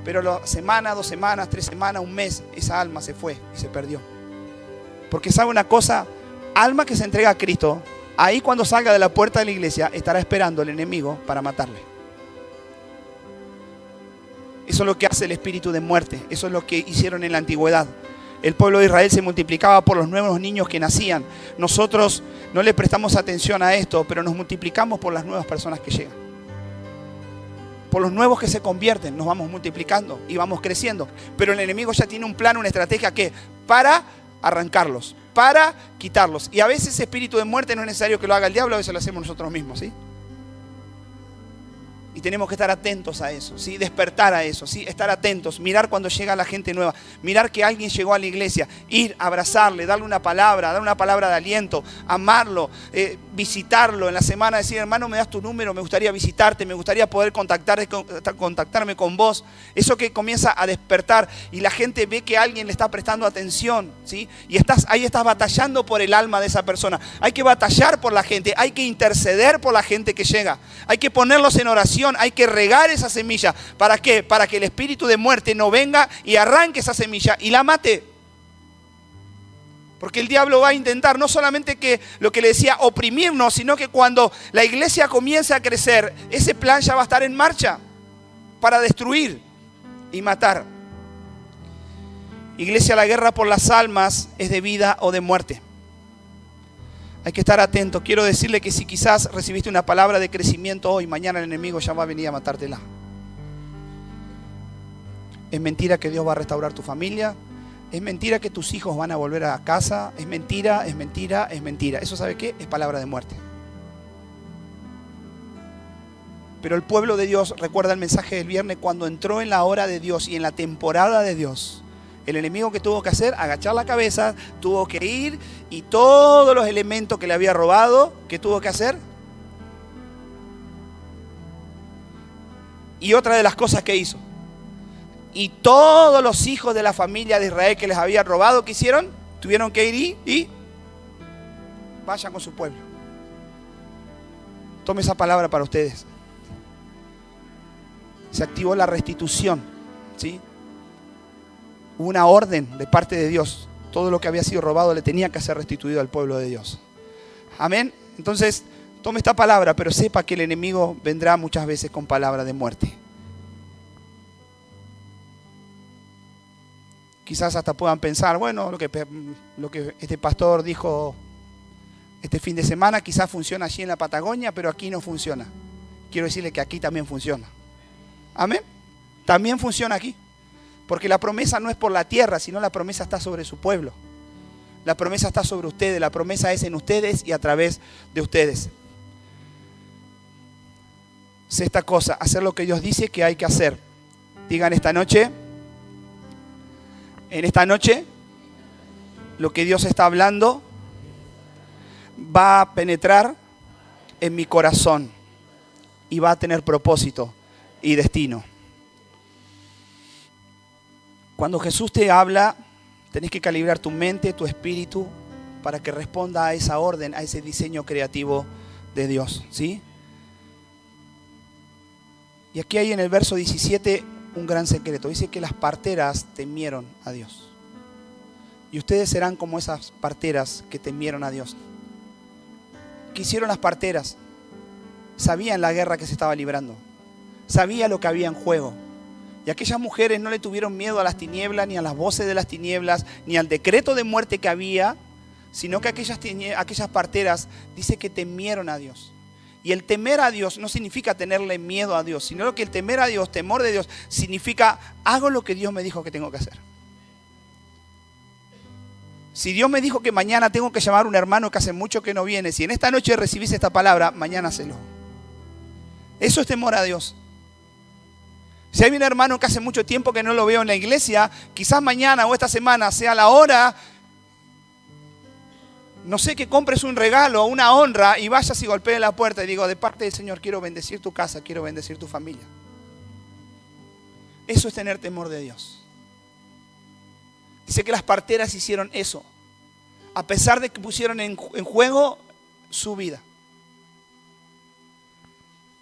pero la semana, 2 semanas, 3 semanas, un mes, esa alma se fue y se perdió. Porque sabe una cosa, alma que se entrega a Cristo, ahí cuando salga de la puerta de la iglesia, estará esperando el enemigo para matarle. Eso es lo que hace el espíritu de muerte, eso es lo que hicieron en la antigüedad. El pueblo de Israel se multiplicaba por los nuevos niños que nacían. Nosotros no le prestamos atención a esto, pero nos multiplicamos por las nuevas personas que llegan. Por los nuevos que se convierten, nos vamos multiplicando y vamos creciendo. Pero el enemigo ya tiene un plan, una estrategia que para arrancarlos, para quitarlos. Y a veces ese espíritu de muerte no es necesario que lo haga el diablo, a veces lo hacemos nosotros mismos, ¿sí? Y tenemos que estar atentos a eso, ¿sí? Despertar a eso, ¿sí? Estar atentos, mirar cuando llega la gente nueva, mirar que alguien llegó a la iglesia, ir, abrazarle, darle una palabra, dar una palabra de aliento, amarlo, visitarlo en la semana, decir, hermano, me das tu número, me gustaría visitarte, me gustaría poder contactarme con vos. Eso que comienza a despertar y la gente ve que alguien le está prestando atención, ¿sí? Y ahí estás batallando por el alma de esa persona. Hay que batallar por la gente, hay que interceder por la gente que llega, hay que ponerlos en oración. Hay que regar esa semilla. ¿Para qué? Para que el espíritu de muerte no venga y arranque esa semilla y la mate. Porque el diablo va a intentar no solamente que lo que le decía oprimirnos, sino que cuando la iglesia comience a crecer, ese plan ya va a estar en marcha para destruir y matar. Iglesia, la guerra por las almas es de vida o de muerte. Hay que estar atento. Quiero decirle que si quizás recibiste una palabra de crecimiento hoy, mañana el enemigo ya va a venir a matártela. Es mentira que Dios va a restaurar tu familia. Es mentira que tus hijos van a volver a casa. Es mentira, es mentira, es mentira. ¿Eso sabe qué? Es palabra de muerte. Pero el pueblo de Dios, recuerda el mensaje del viernes, cuando entró en la hora de Dios y en la temporada de Dios, el enemigo que tuvo que hacer, agachar la cabeza, tuvo que ir y todos los elementos que le había robado, ¿qué tuvo que hacer? Y otra de las cosas que hizo. Y todos los hijos de la familia de Israel que les había robado, ¿qué hicieron? Tuvieron que ir y vayan con su pueblo. Tome esa palabra para ustedes. Se activó la restitución, ¿sí? Hubo una orden de parte de Dios. Todo lo que había sido robado le tenía que ser restituido al pueblo de Dios. Amén. Entonces, tome esta palabra, pero sepa que el enemigo vendrá muchas veces con palabra de muerte. Quizás hasta puedan pensar, bueno, lo que este pastor dijo este fin de semana quizás funciona allí en la Patagonia, pero aquí no funciona. Quiero decirle que aquí también funciona. Amén. También funciona aquí. Porque la promesa no es por la tierra, sino la promesa está sobre su pueblo. La promesa está sobre ustedes, la promesa es en ustedes y a través de ustedes. Sé esta cosa, hacer lo que Dios dice que hay que hacer. Digan esta noche, en esta noche, lo que Dios está hablando va a penetrar en mi corazón y va a tener propósito y destino. Cuando Jesús te habla, tenés que calibrar tu mente, tu espíritu, para que responda a esa orden, a ese diseño creativo de Dios, ¿sí? Y aquí hay en el verso 17 un gran secreto. Dice que las parteras temieron a Dios. Y ustedes serán como esas parteras que temieron a Dios. ¿Qué hicieron las parteras? Sabían la guerra que se estaba librando. Sabían lo que había en juego. Y aquellas mujeres no le tuvieron miedo a las tinieblas, ni a las voces de las tinieblas, ni al decreto de muerte que había, sino que aquellas parteras dice que temieron a Dios. Y el temer a Dios no significa tenerle miedo a Dios, sino que el temer a Dios, temor de Dios, significa hago lo que Dios me dijo que tengo que hacer. Si Dios me dijo que mañana tengo que llamar a un hermano que hace mucho que no viene, si en esta noche recibís esta palabra, mañana hacelo. Eso es temor a Dios. Si hay un hermano que hace mucho tiempo que no lo veo en la iglesia, quizás mañana o esta semana sea la hora, no sé, que compres un regalo, una honra y vayas y golpees la puerta y digo, de parte del Señor quiero bendecir tu casa, quiero bendecir tu familia. Eso es tener temor de Dios. Dice que las parteras hicieron eso, a pesar de que pusieron en juego su vida.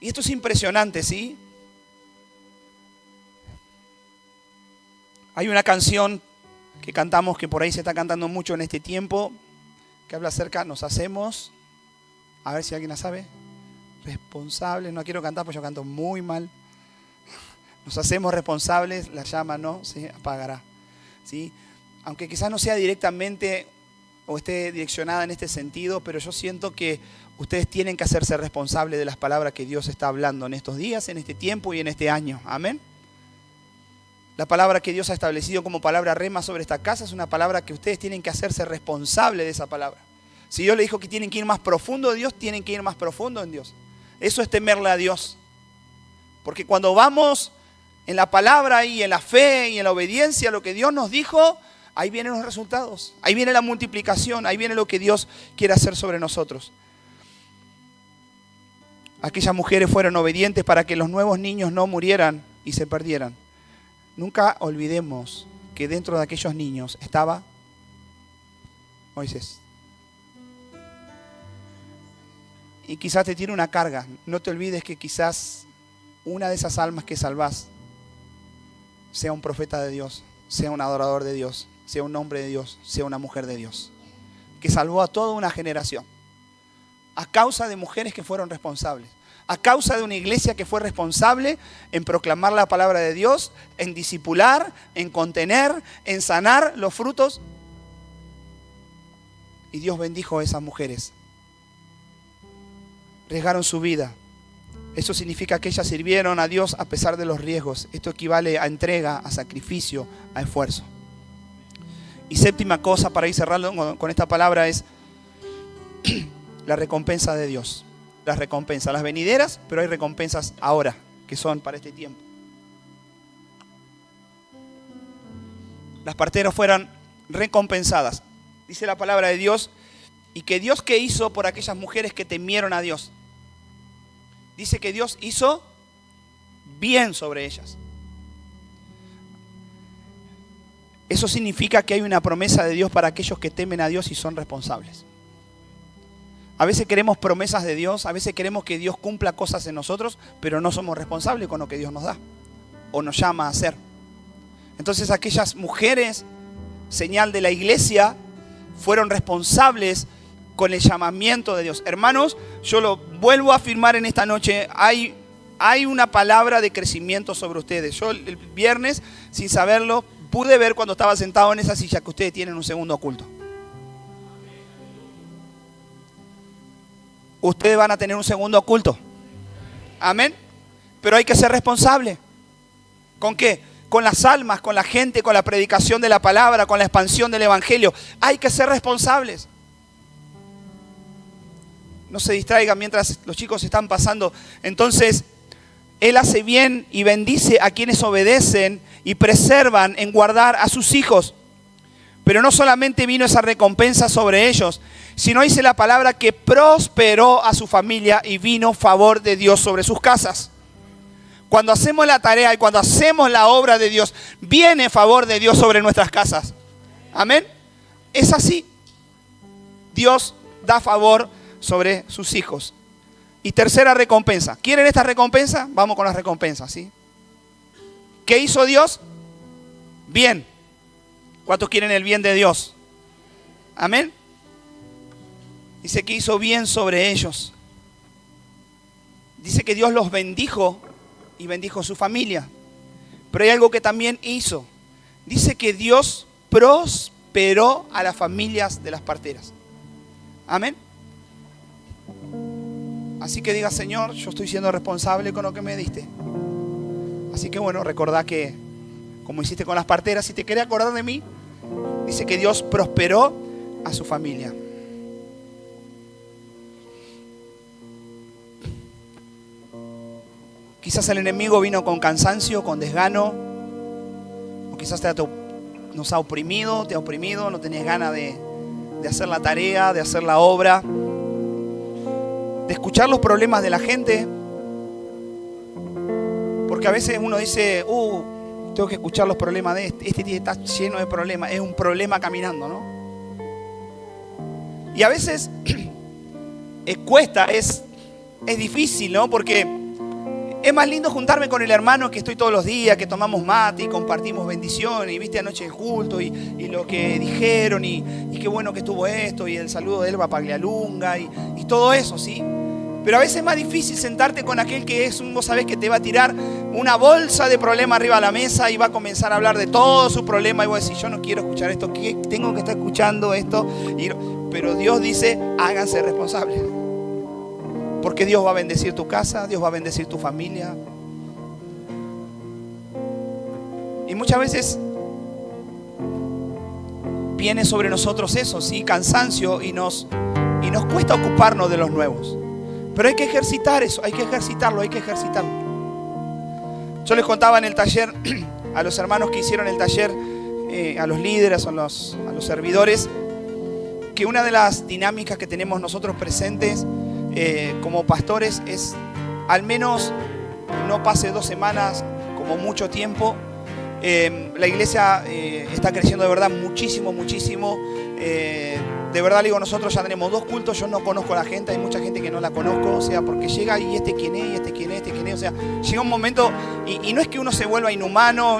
Y esto es impresionante, ¿sí? Hay una canción que cantamos, que por ahí se está cantando mucho en este tiempo, que habla acerca, nos hacemos, a ver si alguien la sabe, responsables. No quiero cantar porque yo canto muy mal. Nos hacemos responsables, la llama no se apagará, ¿sí? Aunque quizás no sea directamente o esté direccionada en este sentido, pero yo siento que ustedes tienen que hacerse responsables de las palabras que Dios está hablando en estos días, en este tiempo y en este año. Amén. La palabra que Dios ha establecido como palabra rema sobre esta casa es una palabra que ustedes tienen que hacerse responsables de esa palabra. Si Dios le dijo que tienen que ir más profundo en Dios, tienen que ir más profundo en Dios. Eso es temerle a Dios. Porque cuando vamos en la palabra y en la fe y en la obediencia a lo que Dios nos dijo, ahí vienen los resultados. Ahí viene la multiplicación, ahí viene lo que Dios quiere hacer sobre nosotros. Aquellas mujeres fueron obedientes para que los nuevos niños no murieran y se perdieran. Nunca olvidemos que dentro de aquellos niños estaba Moisés. Y quizás te tiene una carga. No te olvides que quizás una de esas almas que salvás sea un profeta de Dios, sea un adorador de Dios, sea un hombre de Dios, sea una mujer de Dios, que salvó a toda una generación a causa de mujeres que fueron responsables, a causa de una iglesia que fue responsable en proclamar la palabra de Dios, en discipular, en contener, en sanar los frutos. Y Dios bendijo a esas mujeres. Arriesgaron su vida. Eso significa que ellas sirvieron a Dios a pesar de los riesgos. Esto equivale a entrega, a sacrificio, a esfuerzo. Y séptima cosa, para ir cerrando con esta palabra, es la recompensa de Dios. Las recompensas, las venideras, pero hay recompensas ahora, que son para este tiempo. Las parteras fueron recompensadas. Dice la palabra de Dios, y que Dios, ¿qué hizo por aquellas mujeres que temieron a Dios? Dice que Dios hizo bien sobre ellas. Eso significa que hay una promesa de Dios para aquellos que temen a Dios y son responsables. A veces queremos promesas de Dios, a veces queremos que Dios cumpla cosas en nosotros, pero no somos responsables con lo que Dios nos da o nos llama a hacer. Entonces aquellas mujeres, señal de la iglesia, fueron responsables con el llamamiento de Dios. Hermanos, yo lo vuelvo a afirmar en esta noche, hay una palabra de crecimiento sobre ustedes. Yo el viernes, sin saberlo, pude ver cuando estaba sentado en esa silla que ustedes tienen un segundo culto. Ustedes van a tener un segundo culto. Amén. Pero hay que ser responsable. ¿Con qué? Con las almas, con la gente, con la predicación de la palabra, con la expansión del evangelio. Hay que ser responsables. No se distraigan mientras los chicos están pasando. Entonces, Él hace bien y bendice a quienes obedecen y preservan en guardar a sus hijos. Pero no solamente vino esa recompensa sobre ellos, sino dice la palabra que prosperó a su familia y vino favor de Dios sobre sus casas. Cuando hacemos la tarea y cuando hacemos la obra de Dios, viene favor de Dios sobre nuestras casas. Amén. Es así. Dios da favor sobre sus hijos. Y tercera recompensa. ¿Quieren esta recompensa? Vamos con las recompensas, ¿sí? ¿Qué hizo Dios? Bien. ¿Cuántos quieren el bien de Dios? Amén. Dice que hizo bien sobre ellos. Dice que Dios los bendijo y bendijo su familia. Pero hay algo que también hizo. Dice que Dios prosperó a las familias de las parteras. Amén. Así que diga, Señor, yo estoy siendo responsable con lo que me diste. Así que bueno, recordá que como hiciste con las parteras, si te querés acordar de mí, dice que Dios prosperó a su familia. Quizás el enemigo vino con cansancio, con desgano, o quizás nos ha oprimido, te ha oprimido, no tenés ganas de hacer la tarea, de hacer la obra, de escuchar los problemas de la gente. Porque a veces uno dice, tengo que escuchar los problemas de este está lleno de problemas, es un problema caminando, ¿no? Y a veces cuesta, es difícil, ¿no? Porque es más lindo juntarme con el hermano que estoy todos los días, que tomamos mate y compartimos bendiciones, y viste anoche el culto y lo que dijeron y qué bueno que estuvo esto, y el saludo de Elba Paglialunga y todo eso, ¿sí? Pero a veces es más difícil sentarte con aquel que vos sabés que te va a tirar una bolsa de problemas arriba de la mesa y va a comenzar a hablar de todo su problema, y vos decís, yo no quiero escuchar esto, ¿qué tengo que estar escuchando esto? Pero Dios dice, háganse responsables. Porque Dios va a bendecir tu casa, Dios va a bendecir tu familia. Y muchas veces viene sobre nosotros eso, ¿sí? Cansancio, y nos cuesta ocuparnos de los nuevos. Pero hay que ejercitar eso, hay que ejercitarlo. Yo les contaba en el taller a los hermanos que hicieron el taller, a los líderes, a los servidores, que una de las dinámicas que tenemos nosotros presentes como pastores es, al menos no pase 2 semanas, como mucho tiempo. La iglesia está creciendo de verdad muchísimo. De verdad le digo, nosotros ya tenemos 2 cultos, yo no conozco a la gente, hay mucha gente que no la conozco, o sea, porque llega y quién es, o sea, llega un momento, y no es que uno se vuelva inhumano,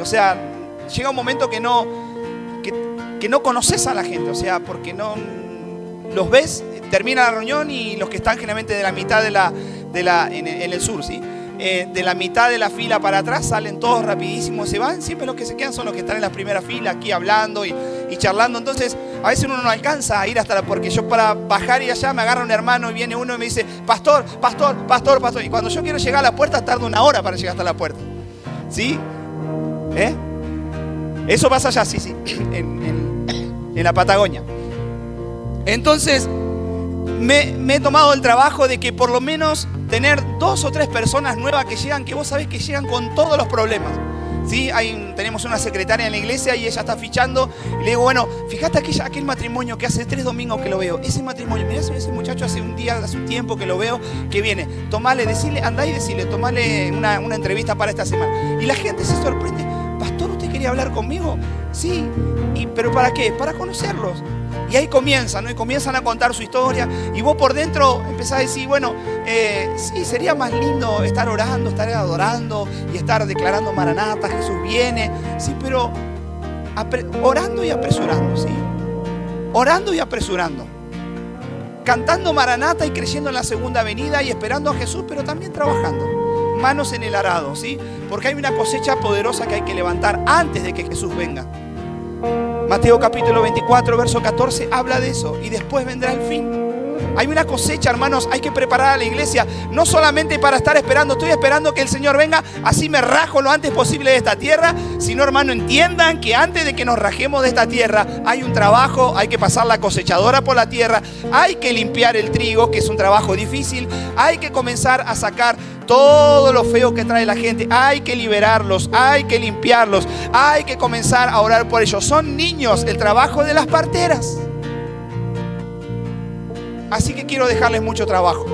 o sea, llega un momento que no conoces a la gente, o sea, porque no los ves, termina la reunión y los que están generalmente de la mitad en el sur, ¿sí? De la mitad de la fila para atrás salen todos rapidísimo, se van, siempre los que se quedan son los que están en la primera fila aquí hablando y charlando. Entonces a veces uno no alcanza a ir porque yo para bajar y allá me agarra un hermano y viene uno y me dice, pastor, y cuando yo quiero llegar a la puerta tardo 1 hora para llegar hasta la puerta, ¿sí? Eso pasa allá, sí, en la Patagonia. Entonces me he tomado el trabajo de que por lo menos tener 2 o 3 personas nuevas que llegan, que vos sabés que llegan con todos los problemas, ¿sí? Tenemos una secretaria en la iglesia y ella está fichando, y le digo, bueno, fíjate aquel matrimonio que hace 3 domingos que lo veo, ese matrimonio, mirá ese muchacho hace un tiempo que lo veo, que viene, andá y decile, tomale una entrevista para esta semana. Y la gente se sorprende, pastor, ¿usted quería hablar conmigo? Sí, ¿pero para qué? Para conocerlos. Y ahí comienzan, ¿no? Y comienzan a contar su historia. Y vos por dentro empezás a decir, bueno, sí, sería más lindo estar orando, estar adorando y estar declarando Maranata, Jesús viene. Sí, pero orando y apresurando, ¿sí? Orando y apresurando. Cantando Maranata y creyendo en la segunda venida y esperando a Jesús, pero también trabajando. Manos en el arado, ¿sí? Porque hay una cosecha poderosa que hay que levantar antes de que Jesús venga. Mateo capítulo 24, verso 14 habla de eso, y después vendrá el fin. Hay una cosecha, hermanos, hay que preparar a la iglesia, no solamente para estar esperando, estoy esperando que el Señor venga, así me rajo lo antes posible de esta tierra, sino, hermano, entiendan que antes de que nos rajemos de esta tierra, hay un trabajo, hay que pasar la cosechadora por la tierra, hay que limpiar el trigo, que es un trabajo difícil, hay que comenzar a sacar todo lo feo que trae la gente, hay que liberarlos, hay que limpiarlos, hay que comenzar a orar por ellos. Son niños, el trabajo de las parteras. Así que quiero dejarles mucho trabajo,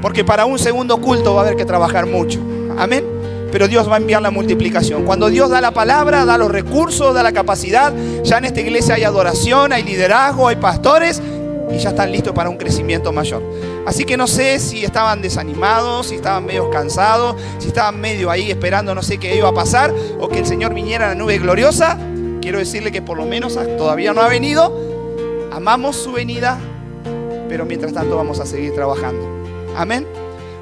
porque para un segundo culto va a haber que trabajar mucho. Amén. Pero Dios va a enviar la multiplicación. Cuando Dios da la palabra, da los recursos, da la capacidad, ya en esta iglesia hay adoración, hay liderazgo, hay pastores, y ya están listos para un crecimiento mayor. Así que no sé si estaban desanimados, si estaban medio cansados, si estaban medio ahí esperando no sé qué iba a pasar, o que el Señor viniera en la nube gloriosa. Quiero decirle que por lo menos todavía no ha venido. Amamos su venida, pero mientras tanto vamos a seguir trabajando. Amén.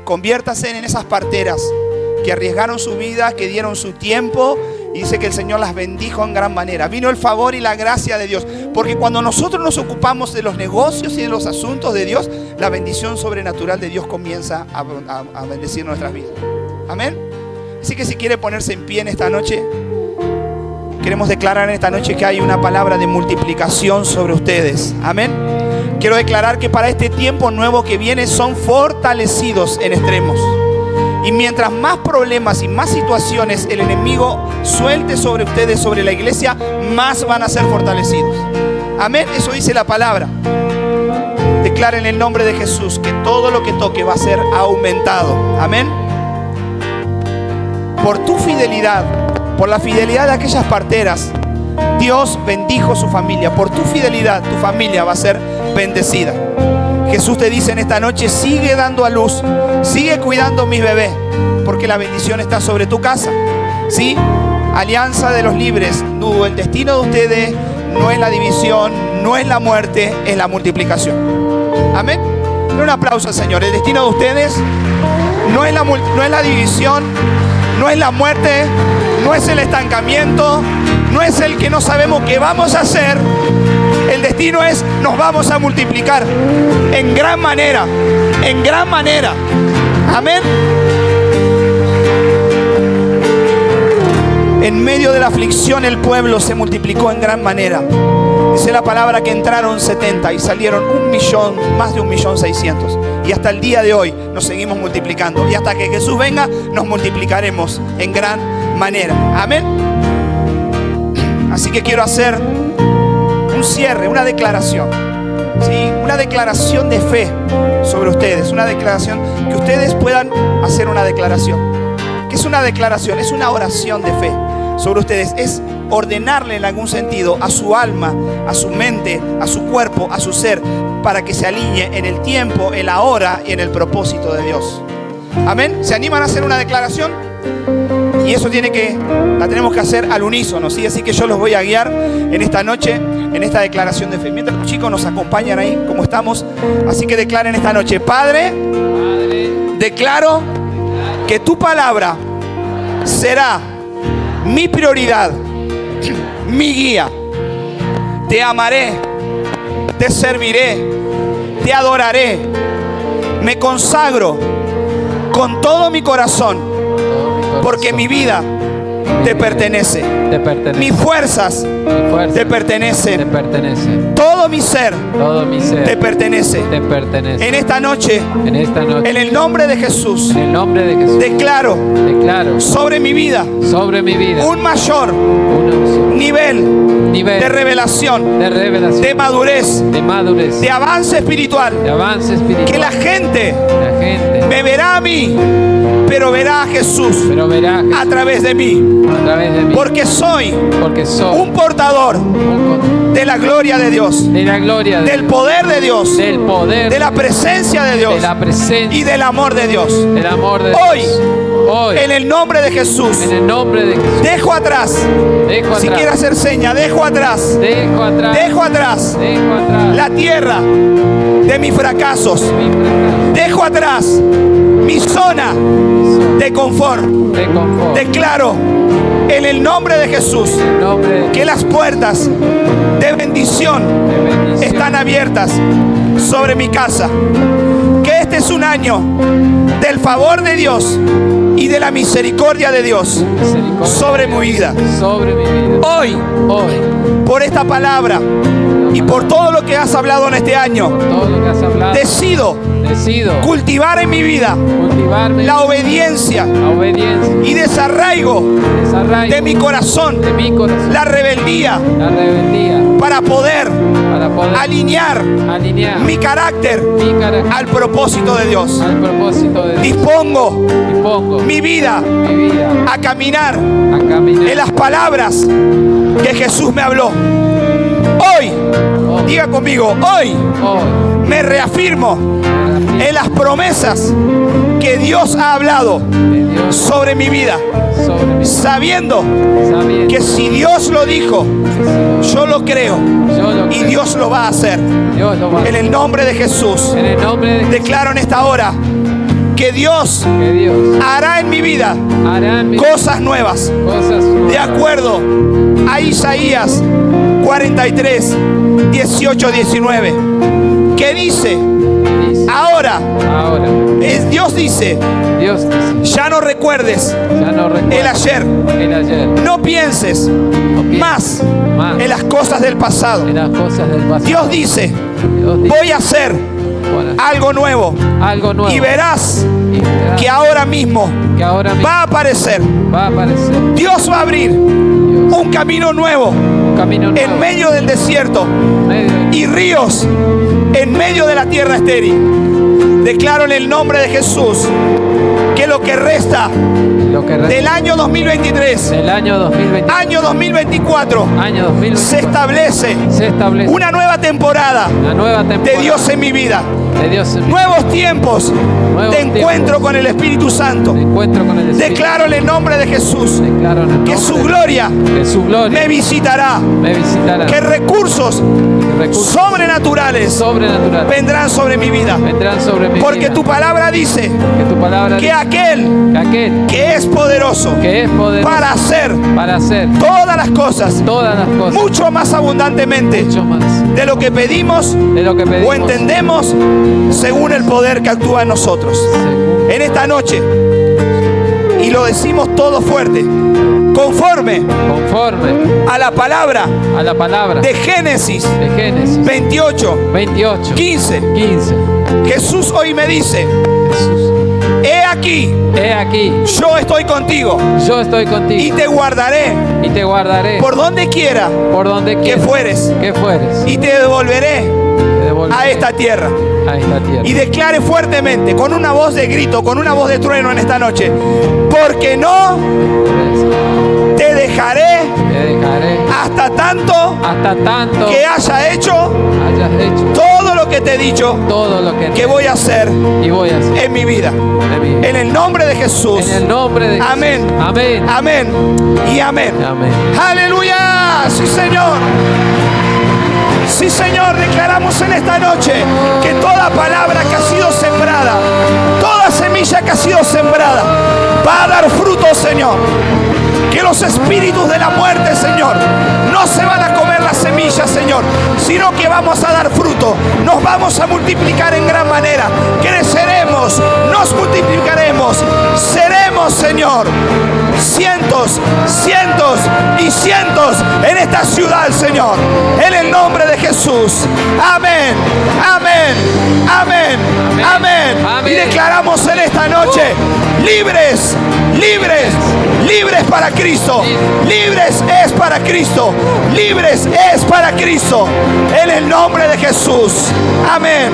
Conviértase en esas parteras que arriesgaron su vida, que dieron su tiempo, y dice que el Señor las bendijo en gran manera. Vino el favor y la gracia de Dios, porque cuando nosotros nos ocupamos de los negocios y de los asuntos de Dios, la bendición sobrenatural de Dios comienza a bendecir nuestras vidas. Amén. Así que si quiere ponerse en pie en esta noche, queremos declarar en esta noche que hay una palabra de multiplicación sobre ustedes. Amén. Quiero declarar que para este tiempo nuevo que viene son fortalecidos en extremos. Y mientras más problemas y más situaciones el enemigo suelte sobre ustedes, sobre la iglesia, más van a ser fortalecidos. Amén. Eso dice la palabra. Declara en el nombre de Jesús que todo lo que toque va a ser aumentado. Amén. Por tu fidelidad, por la fidelidad de aquellas parteras, Dios bendijo su familia. Por tu fidelidad, tu familia va a ser bendecida. Jesús te dice en esta noche: sigue dando a luz, sigue cuidando a mis bebés, porque la bendición está sobre tu casa. ¿Sí? Alianza de los libres. No, el destino de ustedes no es la división, no es la muerte, es la multiplicación. Amén. Un aplauso al Señor. El destino de ustedes no es la división, no es la muerte, no es el estancamiento, no es el que no sabemos qué vamos a hacer. El destino es: nos vamos a multiplicar en gran manera, en gran manera. Amén. En medio de la aflicción el pueblo se multiplicó en gran manera. Dice la palabra que entraron 70 y salieron 1.000.000, más de 1.600.000. Y hasta el día de hoy nos seguimos multiplicando. Y hasta que Jesús venga nos multiplicaremos en gran manera. Amén. Así que quiero hacer un cierre, una declaración. ¿Sí? Una declaración de fe sobre ustedes. Una declaración, que ustedes puedan hacer una declaración. ¿Qué es una declaración? Es una oración de fe sobre ustedes. Es ordenarle en algún sentido a su alma, a su mente, a su cuerpo, a su ser, para que se alinee en el tiempo, en la hora y en el propósito de Dios. Amén. ¿Se animan a hacer una declaración? Y eso la tenemos que hacer al unísono, ¿sí? Así que yo los voy a guiar en esta noche, en esta declaración de fe. Mientras los chicos nos acompañan ahí, como estamos. Así que declaren esta noche: Padre, declaro que tu palabra será mi prioridad, mi guía. Te amaré, te serviré, te adoraré. Me consagro con todo mi corazón, porque mi vida te pertenece. Mis fuerzas te pertenecen. Todo mi ser te pertenece. En esta noche, en el nombre de Jesús, declaro sobre mi vida un mayor nivel de revelación, de madurez, de avance espiritual. Que la gente me verá a mí, pero verá a Jesús a través de mí. Porque soy un portador de la gloria de Dios, del poder de Dios, de la presencia de Dios y del amor de Dios. Hoy, en el nombre de Jesús, dejo atrás, si quiere hacer seña, dejo atrás la tierra de mis fracasos. Dejo atrás mi zona de confort. Declaro en el nombre de Jesús que las puertas de bendición están abiertas sobre mi casa. Que este es un año del favor de Dios y de la misericordia de Dios sobre mi vida. Hoy, por esta palabra y por todo lo que has hablado en este año, decido cultivar en mi vida la obediencia y desarraigo de mi corazón la rebeldía para poder alinear mi carácter al propósito de Dios. Dispongo mi vida a caminar en las palabras que Jesús me habló. Hoy, diga conmigo, hoy me reafirmo en las promesas que Dios ha hablado sobre mi vida, sabiendo que si Dios lo dijo, yo lo creo y Dios lo va a hacer. En el nombre de Jesús, declaro en esta hora que Dios hará en mi vida cosas nuevas, de acuerdo a Isaías 43, 18, 19, que dice: Ahora, Dios dice, ya no recuerdes el ayer. No pienses más en las cosas del pasado. Dios dice, voy a hacer algo nuevo. Y verás que ahora mismo va a aparecer. Dios va a abrir un camino nuevo en medio del desierto y ríos en medio de la tierra estéril. Declaro en el nombre de Jesús que lo que resta del año 2023, año 2024, se establece una nueva temporada de Dios en mi vida. Nuevos tiempos de encuentro con el Espíritu Santo. Declaro en el nombre de Jesús que su gloria me visitará. Que recursos sobrenaturales vendrán sobre mi vida. Porque tu palabra dice que aquel que es poderoso para hacer todas las cosas mucho más abundantemente de lo que pedimos o entendemos, según el poder que actúa en nosotros. En esta noche, y lo decimos todo fuerte, conforme a la palabra de Génesis 28, 15, Jesús hoy me dice: He aquí, yo estoy contigo y te guardaré por donde quiera que fueres y te devolveré a esta tierra. Y declare fuertemente, con una voz de grito, con una voz de trueno en esta noche: porque no te dejaré hasta tanto que haya hecho todo lo que te he dicho que voy a hacer en mi vida. En el nombre de Jesús. Amén. Amén. Y amén. Aleluya. Sí, Señor. Sí, Señor, declaramos en esta noche que toda palabra que ha sido sembrada, toda semilla que ha sido sembrada, va a dar fruto, Señor. Que los espíritus de la muerte, Señor, no se van a comer las semillas, Señor, sino que vamos a dar fruto. Nos vamos a multiplicar en gran manera. Creceremos, nos multiplicaremos. Seremos, Señor, cientos, cientos y cientos en esta ciudad, Señor. En el nombre de Jesús. Amén, amén, amén, amén. Y declaramos en esta noche: libres, libres, libres para Cristo. Libres es para Cristo. Libres es para Cristo. En el nombre de Jesús. Amén,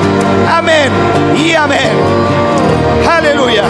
amén y amén. Aleluya.